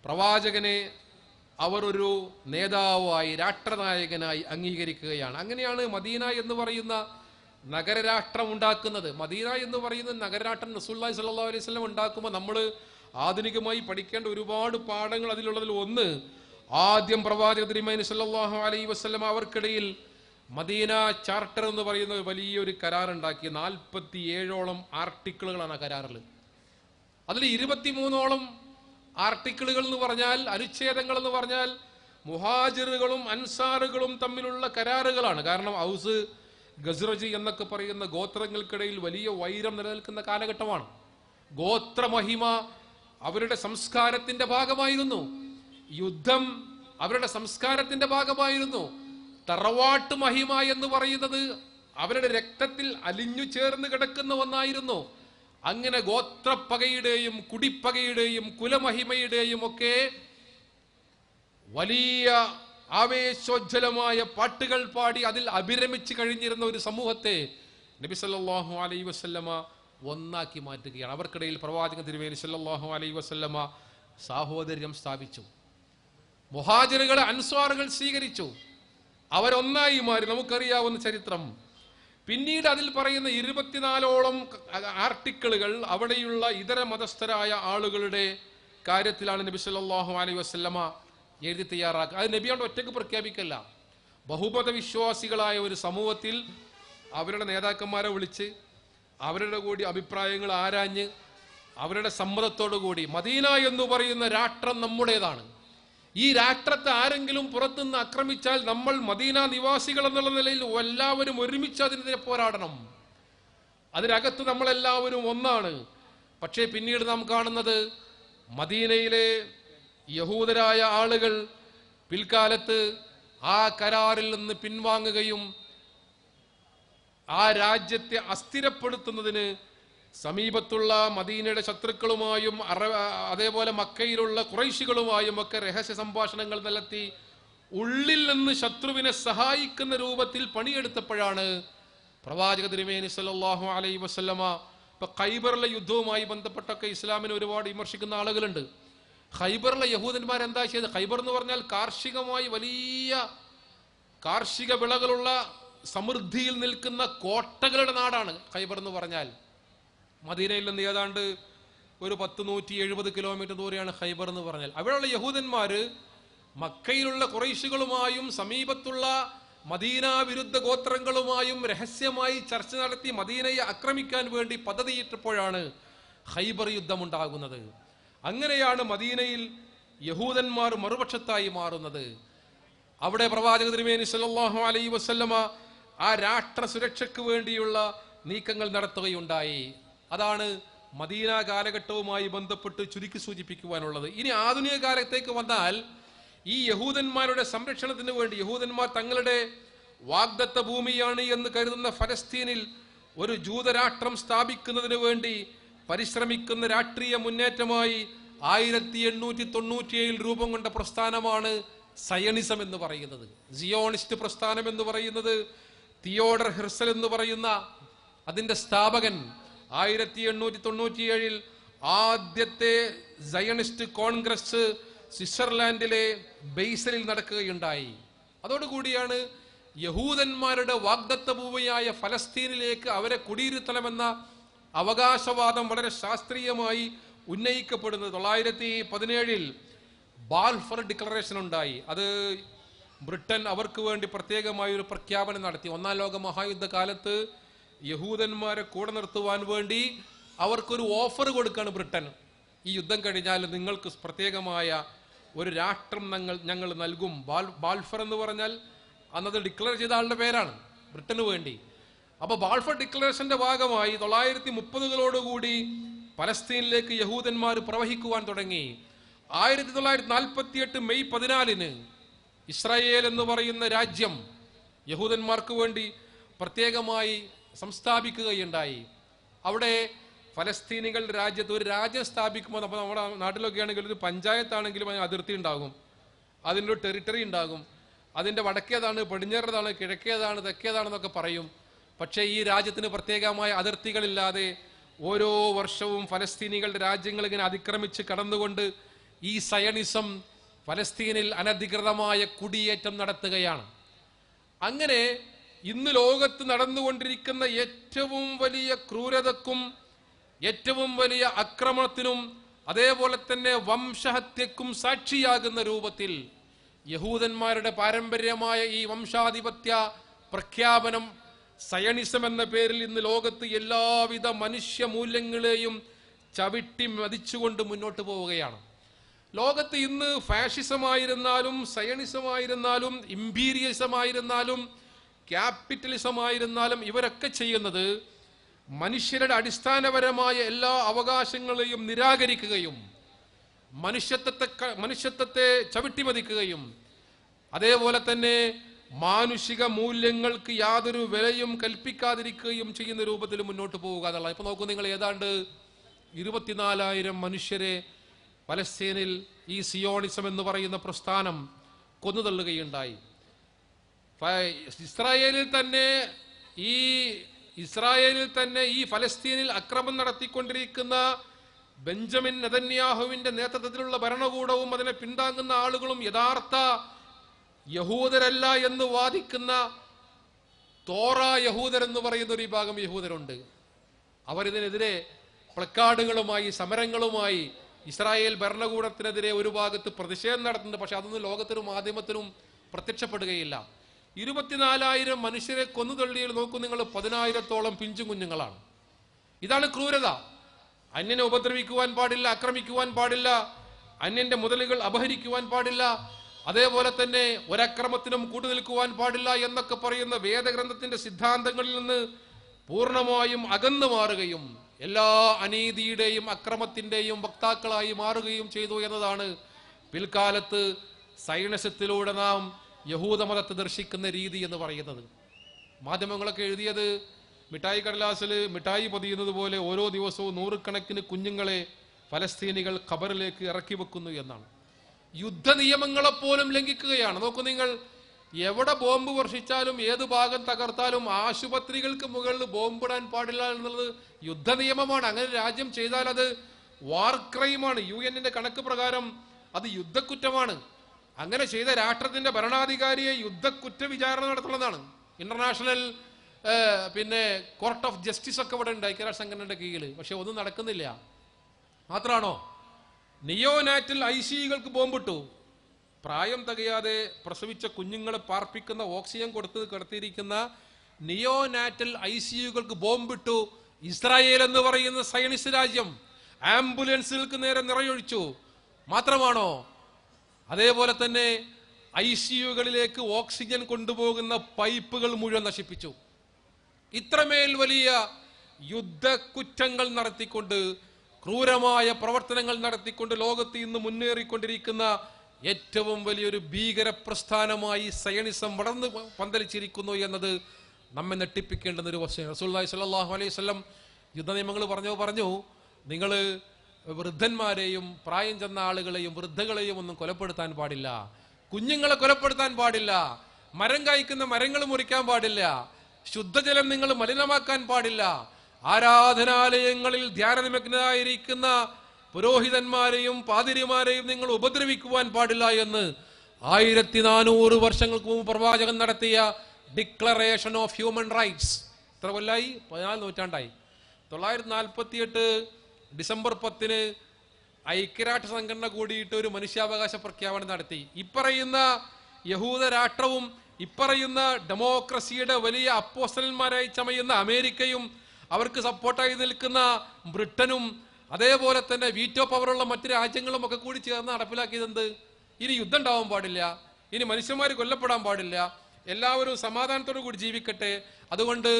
പ്രവാചകനെ അവർ ഒരു നേതാവായി, രാഷ്ട്രനായകനായി അംഗീകരിക്കുകയാണ്. അങ്ങനെയാണ് മദീന എന്ന് പറയുന്ന നഗരരാഷ്ട്രം ഉണ്ടാക്കുന്നത്. മദീന എന്ന് പറയുന്ന നഗരരാഷ്ട്രം റസൂലുള്ളാഹി സ്വല്ലല്ലാഹു അലൈഹി വസല്ലം ഉണ്ടാക്കുമ്പോൾ നമ്മൾ ആധുനികമായി പഠിക്കേണ്ട ഒരുപാട് പാഠങ്ങൾ അതിലുള്ളതിൽ ഒന്ന്, ആദ്യം പ്രവാചക തിരുമേനി സല്ലല്ലാഹു അലൈഹി വസല്ലം അവർക്കിടയിൽ മദീന ചാർട്ടർ എന്ന് പറയുന്ന വലിയൊരു കരാറുണ്ടാക്കി. 47ഓളം ആർട്ടിക്കിളുകളാണ് ആ കരാറിൽ. അതിൽ 23ഓളം ആർട്ടിക്കിളുകൾ എന്ന് പറഞ്ഞാൽ, അനുച്ഛേദങ്ങൾ എന്ന് പറഞ്ഞാൽ മുഹാജിറുകളും അൻസാറുകളും തമ്മിലുള്ള കരാറുകളാണ്. കാരണം ഔസ്, ഗസ്റജ് എന്നൊക്കെ പറയുന്ന ഗോത്രങ്ങൾക്കിടയിൽ വലിയ വൈരം നിലനിൽക്കുന്ന കാലഘട്ടമാണ്. ഗോത്രമഹിമ അവരുടെ സംസ്കാരത്തിന്റെ ഭാഗമായിരുന്നു. യുദ്ധം അവരുടെ സംസ്കാരത്തിന്റെ ഭാഗമായിരുന്നു. തറവാട്ട് മഹിമ എന്ന് പറയുന്നത് അവരുടെ രക്തത്തിൽ അലിഞ്ഞു ചേർന്ന് കിടക്കുന്ന ഒന്നായിരുന്നു. അങ്ങനെ ഗോത്രപ്പകയുടെയും കുടിപ്പകയുടെയും കുലമഹിമയുടെയും ഒക്കെ വലിയ ആവേശോജ്വലമായ പാട്ടുകൾ പാടി അതിൽ അഭിരമിച്ച് കഴിഞ്ഞിരുന്ന ഒരു സമൂഹത്തെ നബി സല്ലല്ലാഹു അലൈഹി വസല്ലമ ഒന്നാക്കി മാറ്റുകയാണ്. അവർക്കിടയിൽ പ്രവാചകൻ തിരുമേനി സല്ലല്ലാഹു അലൈഹി വസല്ലമ സാഹോദര്യം സ്ഥാപിച്ചു. മുഹാജിറുകളെ അൻസ്വാറുകൾ സ്വീകരിച്ചു. അവരൊന്നായി മാറി. നമുക്കറിയാവുന്ന ചരിത്രം. പിന്നീട് അതിൽ പറയുന്ന 24ഓളം ആർട്ടിക്കിളുകൾ അവിടെയുള്ള ഇതര മതസ്ഥരായ ആളുകളുടെ കാര്യത്തിലാണ് നബി സല്ലല്ലാഹു അലൈഹി വസല്ലമ എഴുതി തയ്യാറാക്കുക. അത് നബിയോട് ഒറ്റയ്ക്ക് പ്രഖ്യാപിക്കല്ല. ബഹുമത വിശ്വാസികളായ ഒരു സമൂഹത്തിൽ അവരുടെ നേതാക്കന്മാരെ വിളിച്ച് അവരുടെ കൂടി അഭിപ്രായങ്ങൾ ആരാഞ്ഞ് അവരുടെ സമ്മതത്തോടു കൂടി മദീന എന്ന് പറയുന്ന രാഷ്ട്രം നമ്മുടേതാണ്. ഈ രാഷ്ട്രത്തെ ആരെങ്കിലും പുറത്തുനിന്ന് ആക്രമിച്ചാൽ നമ്മൾ മദീന നിവാസികൾ എന്നുള്ള നിലയിൽ എല്ലാവരും ഒരുമിച്ച് അതിനെതിരെ പോരാടണം. അതിനകത്ത് നമ്മളെല്ലാവരും ഒന്നാണ്. പക്ഷേ പിന്നീട് നാം കാണുന്നത് മദീനയിലെ യഹൂദരായ ആളുകൾ പിൽക്കാലത്ത് ആ കരാറിൽ നിന്ന് പിൻവാങ്ങുകയും ആ രാജ്യത്തെ അസ്ഥിരപ്പെടുത്തുന്നതിന് സമീപത്തുള്ള മദീനയുടെ ശത്രുക്കളുമായും അതേപോലെ മക്കയിലുള്ള ഖുറൈശികളുമായും ഒക്കെ രഹസ്യ സംഭാഷണങ്ങൾ നടത്തി ഉള്ളിൽ നിന്ന് ശത്രുവിനെ സഹായിക്കുന്ന രൂപത്തിൽ പണിയെടുത്തപ്പോഴാണ് പ്രവാചക തിരുമേനി സല്ലല്ലാഹു അലൈഹി വസല്ലമ ഇപ്പൊ ഖൈബറിലെ യുദ്ധവുമായി ബന്ധപ്പെട്ടൊക്കെ ഇസ്ലാമിനെ ഒരുപാട് വിമർശിക്കുന്ന ആളുകളുണ്ട്. ഖൈബറിലെ യഹൂദന്മാർ എന്താ ചെയ്തത്? ഖൈബർ എന്ന് പറഞ്ഞാൽ കാർഷികമായി വലിയ കാർഷിക വിളകളുള്ള സമൃദ്ധിയിൽ നിൽക്കുന്ന കോട്ടകളുടെ നാടാണ് ഖൈബർ എന്ന് പറഞ്ഞാൽ. മദീനയിൽ നിന്ന് ഏതാണ്ട് ഒരു 170 കിലോമീറ്റർ ദൂരെയാണ് ഖൈബർ എന്ന് പറഞ്ഞാൽ. അവിടെയുള്ള യഹൂദന്മാര് മക്കയിലുള്ള ഖുറൈശികളുമായും സമീപത്തുള്ള മദീന വിരുദ്ധ ഗോത്രങ്ങളുമായും രഹസ്യമായി ചർച്ച നടത്തി മദീനയെ ആക്രമിക്കാൻ വേണ്ടി പദ്ധതിയിട്ടപ്പോഴാണ് ഖൈബർ യുദ്ധം ഉണ്ടാകുന്നത്. അങ്ങനെയാണ് മദീനയിൽ യഹൂദന്മാർ മറുപക്ഷത്തായി മാറുന്നത്. അവിടെ പ്രവാചക തിരുമേനി സല്ലല്ലാഹു അലൈഹി വസല്ലമ ആ രാഷ്ട്ര സുരക്ഷയ്ക്ക് വേണ്ടിയുള്ള നീക്കങ്ങൾ നടത്തുകയുണ്ടായി. അതാണ് മദീന കാലഘട്ടവുമായി ബന്ധപ്പെട്ട് ചുരുക്കി സൂചിപ്പിക്കുവാനുള്ളത്. ഇനി ആധുനിക കാലത്തേക്ക് വന്നാൽ ഈ യഹൂദന്മാരുടെ സംരക്ഷണത്തിന് വേണ്ടി യഹൂദന്മാർ തങ്ങളുടെ വാഗ്ദത്ത ഭൂമിയാണ് എന്ന് കരുതുന്ന ഫലസ്തീനിൽ ഒരു ജൂതരാഷ്ട്രം സ്ഥാപിക്കുന്നതിന് വേണ്ടി പരിശ്രമിക്കുന്ന രാഷ്ട്രീയ മുന്നേറ്റമായി 1897 രൂപം കൊണ്ട പ്രസ്ഥാനമാണ് സയണിസം എന്ന് പറയുന്നത്. സിയോണിസ്റ്റ് പ്രസ്ഥാനം എന്ന് പറയുന്നത് തിയോഡർ ഹെർസൽ എന്ന് പറയുന്ന അതിന്റെ സ്ഥാപകൻ 1897 ആദ്യത്തെ സയണിസ്റ്റ് കോൺഗ്രസ് സ്വിറ്റ്സർലാൻഡിലെ ബേസലിൽ നടക്കുകയുണ്ടായി. അതോടുകൂടിയാണ് യഹൂദന്മാരുടെ വാഗ്ദത്ത ഭൂമിയായ ഫലസ്തീനിലേക്ക് അവരെ കുടിയിരുത്തണമെന്ന അവകാശവാദം വളരെ ശാസ്ത്രീയമായി ഉന്നയിക്കപ്പെടുന്നത്. 1917 ബാൽഫർ ഡിക്ലറേഷൻ ഉണ്ടായി. അത് ബ്രിട്ടൻ അവർക്ക് വേണ്ടി പ്രത്യേകമായ ഒരു പ്രഖ്യാപനം നടത്തി. ഒന്നാം ലോക മഹായുദ്ധ കാലത്ത് യഹൂദന്മാരെ കൂടെ നിർത്തുവാൻ വേണ്ടി അവർക്കൊരു ഓഫർ കൊടുക്കുകയാണ് ബ്രിട്ടൻ. ഈ യുദ്ധം കഴിഞ്ഞാൽ നിങ്ങൾക്ക് പ്രത്യേകമായ ഒരു രാഷ്ട്രം ഞങ്ങൾ നൽകും. ബാൽഫർ എന്ന് പറഞ്ഞാൽ അന്നത് ഡിക്ലെയർ ചെയ്ത ആളുടെ പേരാണ്, ബ്രിട്ടന് വേണ്ടി. അപ്പൊ ബാൾഫർ ഡിക്ലറേഷന്റെ ഭാഗമായി 1930കളോടുകൂടി പലസ്തീനിലേക്ക് യഹൂദന്മാർ പ്രവഹിക്കുവാൻ തുടങ്ങി. 1948 മെയ് 14 ഇസ്രായേൽ എന്ന് പറയുന്ന രാജ്യം യഹൂദന്മാർക്ക് വേണ്ടി പ്രത്യേകമായി സംസ്ഥാപിക്കുകയുണ്ടായി. അവിടെ ഫലസ്തീനികളുടെ രാജ്യത്ത് ഒരു രാജ്യം സ്ഥാപിക്കുമ്പോൾ നമ്മൾ നമ്മുടെ നാട്ടിലൊക്കെ ആണെങ്കിൽ ഒരു പഞ്ചായത്താണെങ്കിലും അതിന് അതിർത്തി ഉണ്ടാകും, അതിൻ്റെ ഒരു ടെറിട്ടറി ഉണ്ടാകും. അതിൻ്റെ വടക്കേതാണ്, പടിഞ്ഞാറേതാണ്, കിഴക്കേതാണ്, തെക്കേതാണെന്നൊക്കെ പറയും. പക്ഷേ ഈ രാജ്യത്തിന് പ്രത്യേകമായ അതിർത്തികളില്ലാതെ ഓരോ വർഷവും ഫലസ്തീനികളുടെ രാജ്യങ്ങൾ ഇങ്ങനെ അതിക്രമിച്ച് കടന്നുകൊണ്ട് ഈ സയണിസം ഫലസ്തീനിൽ അനധികൃതമായ കുടിയേറ്റം നടത്തുകയാണ്. അങ്ങനെ ഇന്ന് ലോകത്ത് നടന്നുകൊണ്ടിരിക്കുന്ന ഏറ്റവും വലിയ ക്രൂരതക്കും ഏറ്റവും വലിയ ആക്രമണത്തിനും അതേപോലെ തന്നെ വംശഹത്യക്കും സാക്ഷിയാകുന്ന രൂപത്തിൽ യഹൂദന്മാരുടെ പാരമ്പര്യമായ ഈ വംശാധിപത്യ പ്രഖ്യാപനം സയണിസം എന്ന പേരിൽ ഇന്ന് ലോകത്ത് എല്ലാവിധ മനുഷ്യ മൂല്യങ്ങളെയും ചവിട്ടി മതിച്ചുകൊണ്ട് മുന്നോട്ട് പോവുകയാണ്. ലോകത്ത് ഇന്ന് ഫാഷിസമായിരുന്നാലും സയണിസമായിരുന്നാലും ഇമ്പീരിയലിസമായിരുന്നാലും ക്യാപിറ്റലിസമായിരുന്നാലും ഇവരൊക്കെ ചെയ്യുന്നത് മനുഷ്യരുടെ അടിസ്ഥാനപരമായ എല്ലാ അവകാശങ്ങളെയും നിരാകരിക്കുകയും മനുഷ്യത്വത്തെ ചവിട്ടിമതിക്കുകയും അതേപോലെ തന്നെ മാനുഷിക മൂല്യങ്ങൾക്ക് യാതൊരു വിലയും കൽപ്പിക്കാതിരിക്കുകയും ചെയ്യുന്ന രൂപത്തിൽ മുന്നോട്ട് പോവുക എന്നുള്ള. ഇപ്പൊ നോക്കൂ നിങ്ങൾ, ഏതാണ്ട് 24,000 മനുഷ്യരെ പലസ്തീനിൽ ഈ സിയോണിസം എന്ന് പറയുന്ന പ്രസ്ഥാനം കൊന്നുതള്ളുകയുണ്ടായി. ഇസ്രായേലിൽ തന്നെ ഈ ഫലസ്തീനിൽ അക്രമം നടത്തിക്കൊണ്ടിരിക്കുന്ന ബെഞ്ചമിൻ നെതന്യാഹുവിന്റെ നേതൃത്വത്തിലുള്ള ഭരണകൂടവും അതിനെ പിന്താങ്ങുന്ന ആളുകളും യഥാർത്ഥ യഹൂദരല്ല എന്ന് വാദിക്കുന്ന തോറ യഹൂദരെന്ന് പറയുന്ന ഒരു വിഭാഗം യഹൂദരുണ്ട്. അവരിതിനെതിരെ പ്ലക്കാർഡുകളുമായി സമരങ്ങളുമായി ഇസ്രായേൽ ഭരണകൂടത്തിനെതിരെ ഒരു ഭാഗത്ത് പ്രതിഷേധം നടത്തുന്നുണ്ട്. പക്ഷെ അതൊന്നും ലോകത്തിനും മാധ്യമത്തിനും പ്രത്യക്ഷപ്പെടുകയില്ല. 24,000 മനുഷ്യരെ കൊന്നുതള്ളിയിൽ നോക്കൂ നിങ്ങൾ, 10,000-ഓളം പിഞ്ചു കുഞ്ഞുങ്ങളാണ്. ഇതാണ് ക്രൂരത. അന്യനെ ഉപദ്രവിക്കുവാൻ പാടില്ല, ആക്രമിക്കുവാൻ പാടില്ല, അന്യന്റെ മുതലുകൾ അപഹരിക്കുവാൻ പാടില്ല, അതേപോലെ തന്നെ ഒരക്രമത്തിനും കൂട്ടുനിൽക്കുവാൻ പാടില്ല എന്നൊക്കെ പറയുന്ന വേദഗ്രന്ഥത്തിന്റെ സിദ്ധാന്തങ്ങളിൽ നിന്ന് പൂർണ്ണമായും അകന്നു മാറുകയും എല്ലാ അനീതിയുടെയും അക്രമത്തിന്റെയും വക്താക്കളായി മാറുകയും ചെയ്തു എന്നതാണ് പിൽക്കാലത്ത് സൈനിസത്തിലൂടെ നാം യഹൂദമതത്തെ ദർശിക്കുന്ന രീതി എന്ന് പറയുന്നത്. മാധ്യമങ്ങളൊക്കെ എഴുതിയത് മിഠായി കടലാസിൽ മിഠായി പൊതിയുന്നത് പോലെ ഓരോ ദിവസവും 100 കുഞ്ഞുങ്ങളെ ഫലസ്തീനികൾ ഖബറിലേക്ക് ഇറക്കി വെക്കുന്നു എന്നാണ്. യുദ്ധ നിയമങ്ങളെപ്പോലും ലംഘിക്കുകയാണ്. നോക്കൂ നിങ്ങൾ, എവിടെ ബോംബ് വർഷിച്ചാലും ഏത് ഭാഗം തകർത്താലും ആശുപത്രികൾക്ക് മുകളിൽ ബോംബിടാൻ പാടില്ല എന്നുള്ളത് യുദ്ധ നിയമമാണ്. അങ്ങനെ രാജ്യം ചെയ്താൽ അത് വാർ ക്രൈമാണ്. UN കണക്ക് പ്രകാരം അത് യുദ്ധക്കുറ്റമാണ്. അങ്ങനെ ചെയ്ത രാഷ്ട്രത്തിന്റെ ഭരണാധികാരിയെ യുദ്ധക്കുറ്റ വിചാരണ നടത്തുന്നതാണ്. ഇന്റർനാഷണൽ കോർട്ട് ഓഫ് ജസ്റ്റിസ് ഒക്കെ ഇവിടെ ഉണ്ട് ഐക്യരാഷ്ട്ര സംഘടനയുടെ കീഴിൽ. പക്ഷെ ഒന്നും നടക്കുന്നില്ല. മാത്രമാണോ, നിയോനാറ്റൽ ICUകൾക്ക് ബോംബിട്ടു. പ്രായം തികയാതെ പ്രസവിച്ച കുഞ്ഞുങ്ങളെ പാർപ്പിക്കുന്ന ഓക്സിജൻ കൊടുത്ത് കിടത്തിയിരിക്കുന്ന നിയോനാറ്റൽ ICUകൾക്ക് ബോംബിട്ടു ഇസ്രായേൽ എന്ന് പറയുന്ന സയനിസ്റ്റ് രാജ്യം. ആംബുലൻസുകൾക്ക് നേരെ നിറയൊഴിച്ചു. മാത്രമാണോ, അതേപോലെ തന്നെ ICUകളിലേക്ക് ഓക്സിജൻ കൊണ്ടുപോകുന്ന പൈപ്പുകൾ മുഴുവൻ നശിപ്പിച്ചു. ഇത്രമേൽ വലിയ യുദ്ധക്കുറ്റങ്ങൾ നടത്തിക്കൊണ്ട്, ക്രൂരമായ പ്രവർത്തനങ്ങൾ നടത്തിക്കൊണ്ട് ലോകത്ത് ഇന്ന് മുന്നേറിക്കൊണ്ടിരിക്കുന്ന ഏറ്റവും വലിയൊരു ഭീകര പ്രസ്ഥാനമായി സയണിസം വളർന്നു പന്തലിച്ചിരിക്കുന്നു എന്നത് നമ്മെ നെട്ടിപ്പിക്കേണ്ടുന്ന ഒരു വസ്തുത. റസൂലുള്ളാഹി സ്വല്ലല്ലാഹു അലൈഹി വസല്ലം യുദ്ധ നിയമങ്ങൾ പറഞ്ഞു, നിങ്ങൾ വൃദ്ധന്മാരെയും പ്രായം ചെന്ന ആളുകളെയും വൃദ്ധകളെയും ഒന്നും കൊലപ്പെടുത്താൻ പാടില്ല, കുഞ്ഞുങ്ങളെ കൊലപ്പെടുത്താൻ പാടില്ല, മരം കായ്ക്കുന്ന മരങ്ങൾ മുറിക്കാൻ പാടില്ല, ശുദ്ധജലം നിങ്ങൾ മലിനമാക്കാൻ പാടില്ല, ആരാധനാലയങ്ങളിൽ ധ്യാനനിമഗ്നരായിരിക്കുന്ന പുരോഹിതന്മാരെയും പാതിരിമാരെയും നിങ്ങൾ ഉപദ്രവിക്കുവാൻ പാടില്ല എന്ന് 1400 വർഷങ്ങൾക്ക് മുമ്പ് പ്രവാചകൻ നടത്തിയ ഡിക്ലറേഷൻ ഓഫ് ഹ്യൂമൻ റൈറ്റ്സ്. എത്ര കൊല്ലായി? 14 നൂറ്റാണ്ടായി. 948 ഡിസംബർ 10 ഐക്യരാഷ്ട്ര സംഘടന കൂടിയിട്ട് ഒരു മനുഷ്യാവകാശ പ്രഖ്യാപനം നടത്തി. ഇപ്പറയുന്ന യഹൂദ രാഷ്ട്രവും ഇപ്പറയുന്ന ഡെമോക്രസിയുടെ വലിയ അപ്പോസ്തലന്മാരായി ചമയുന്ന അമേരിക്കയും അവർക്ക് സപ്പോർട്ടായി നിൽക്കുന്ന ബ്രിട്ടനും അതേപോലെ തന്നെ വീറ്റോ പവറുള്ള മറ്റു രാജ്യങ്ങളും ഒക്കെ കൂടി ചേർന്ന് നടപ്പിലാക്കിയത് ഇനി യുദ്ധം ഉണ്ടാവാൻ പാടില്ല, ഇനി മനുഷ്യന്മാർ കൊല്ലപ്പെടാൻ പാടില്ല, എല്ലാവരും സമാധാനത്തോടു കൂടി ജീവിക്കട്ടെ. അതുകൊണ്ട്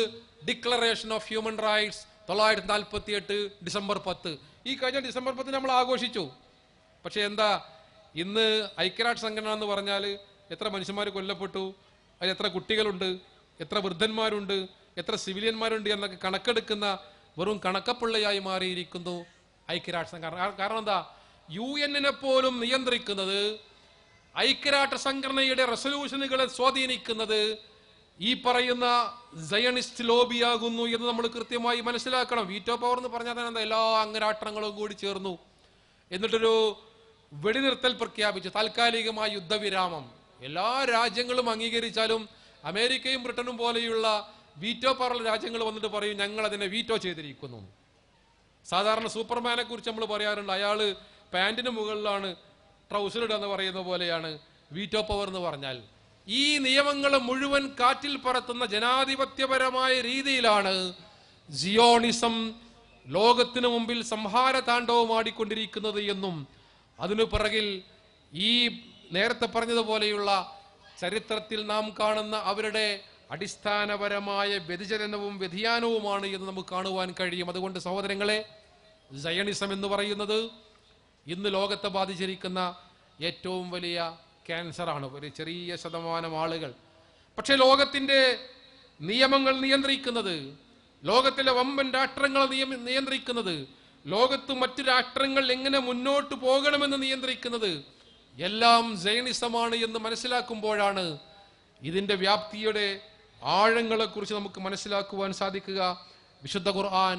declaration of human rights 948 December 10. ഈ കഴിഞ്ഞ ഡിസംബർ 10 നമ്മൾ ആഘോഷിച്ചു. പക്ഷെ എന്താ, ഇന്ന് ഐക്യരാഷ്ട്ര സംഘടന എന്ന് പറഞ്ഞാൽ എത്ര മനുഷ്യന്മാർ കൊല്ലപ്പെട്ടു, അതിൽ എത്ര കുട്ടികളുണ്ട്, എത്ര വൃദ്ധന്മാരുണ്ട്, എത്ര സിവിലിയന്മാരുണ്ട് എന്നൊക്കെ കണക്കെടുക്കുന്ന വെറും കണക്കപ്പിള്ളയായി മാറിയിരിക്കുന്നു ഐക്യരാഷ്ട്ര സംഘടന. കാരണം എന്താ, UN പോലും നിയന്ത്രിക്കുന്നത്, ഐക്യരാഷ്ട്ര സംഘടനയുടെ റെസൊല്യൂഷനുകളെ സ്വാധീനിക്കുന്നത് ഈ പറയുന്ന സയണിസ്റ്റ് ലോബിയാകുന്നു എന്ന് നമ്മൾ കൃത്യമായി മനസ്സിലാക്കണം. വീറ്റോ പവർ എന്ന് പറഞ്ഞാൽ തന്നെ എല്ലാ അംഗരാഷ്ട്രങ്ങളും കൂടി ചേർന്നു എന്നിട്ടൊരു വെടിനിർത്തൽ പ്രഖ്യാപിച്ചു, താൽക്കാലികമായ യുദ്ധവിരാമം. എല്ലാ രാജ്യങ്ങളും അംഗീകരിച്ചാലും അമേരിക്കയും ബ്രിട്ടനും പോലെയുള്ള വീറ്റോ പവറുള്ള രാജ്യങ്ങൾ വന്നിട്ട് പറയും ഞങ്ങൾ അതിനെ വീറ്റോ ചെയ്തിരിക്കുന്നു. സാധാരണ സൂപ്പർമാനെ കുറിച്ച് നമ്മൾ പറയാറുണ്ട്, അയാള് പാന്റിന് മുകളിലാണ് ട്രൗസർ ഇടുക എന്ന് പറയുന്ന പോലെയാണ് വീറ്റോ പവർ എന്ന് പറഞ്ഞാൽ ഈ നിയമങ്ങൾ മുഴുവൻ കാറ്റിൽ പറത്തുന്ന ജനാധിപത്യപരമായ രീതിയിലാണ് സിയോണിസം ലോകത്തിനു മുമ്പിൽ സംഹാര താണ്ഡവമാടിക്കൊണ്ടിരിക്കുന്നത് എന്നും അതിനു പിറകിൽ ഈ നേരത്തെ പറഞ്ഞതുപോലെയുള്ള ചരിത്രത്തിൽ നാം കാണുന്ന അവരുടെ അടിസ്ഥാനപരമായ വ്യതിചലനവും വ്യതിയാനവുമാണ് എന്ന് നമുക്ക് കാണുവാൻ കഴിയും. അതുകൊണ്ട് സഹോദരങ്ങളെ, സയണിസം എന്ന് പറയുന്നത് ഇന്ന് ലോകത്തെ ബാധിച്ചിരിക്കുന്ന ഏറ്റവും വലിയ ക്യാൻസറാണ്. ഒരു ചെറിയ ശതമാനം ആളുകൾ. പക്ഷെ ലോകത്തിൻ്റെ നിയമങ്ങൾ നിയന്ത്രിക്കുന്നത്, ലോകത്തിലെ വമ്പൻ രാഷ്ട്രങ്ങൾ നിയന്ത്രിക്കുന്നത്, ലോകത്ത് മറ്റു രാഷ്ട്രങ്ങൾ എങ്ങനെ മുന്നോട്ട് പോകണമെന്ന് നിയന്ത്രിക്കുന്നത് എല്ലാം സയണിസമാണ് എന്ന് മനസ്സിലാക്കുമ്പോഴാണ് ഇതിൻ്റെ വ്യാപ്തിയുടെ ആഴങ്ങളെക്കുറിച്ച് നമുക്ക് മനസ്സിലാക്കുവാൻ സാധിക്കുക. വിശുദ്ധ ഖുർആൻ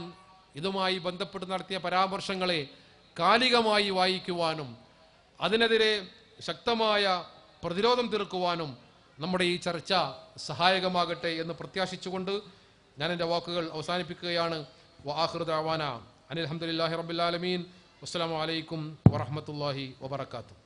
ഇതുമായി ബന്ധപ്പെട്ട് നടത്തിയ പരാമർശങ്ങളെ കാലികമായി വായിക്കുവാനും അതിനെതിരെ ശക്തമായ പ്രതിരോധം തീർക്കുവാനും നമ്മുടെ ഈ ചർച്ച സഹായകമാകട്ടെ എന്ന് പ്രത്യാശിച്ചുകൊണ്ട് ഞാൻ എൻ്റെ വാക്കുകൾ അവസാനിപ്പിക്കുകയാണ്. വആഖിറു ദഅവാന അനിൽ ഹംദുലില്ലാഹി റബ്ബിൽ ആലമീൻ. വസ്സലാമു അലൈക്കും വറഹ്മത്തുള്ളാഹി വബറകാതുഹു.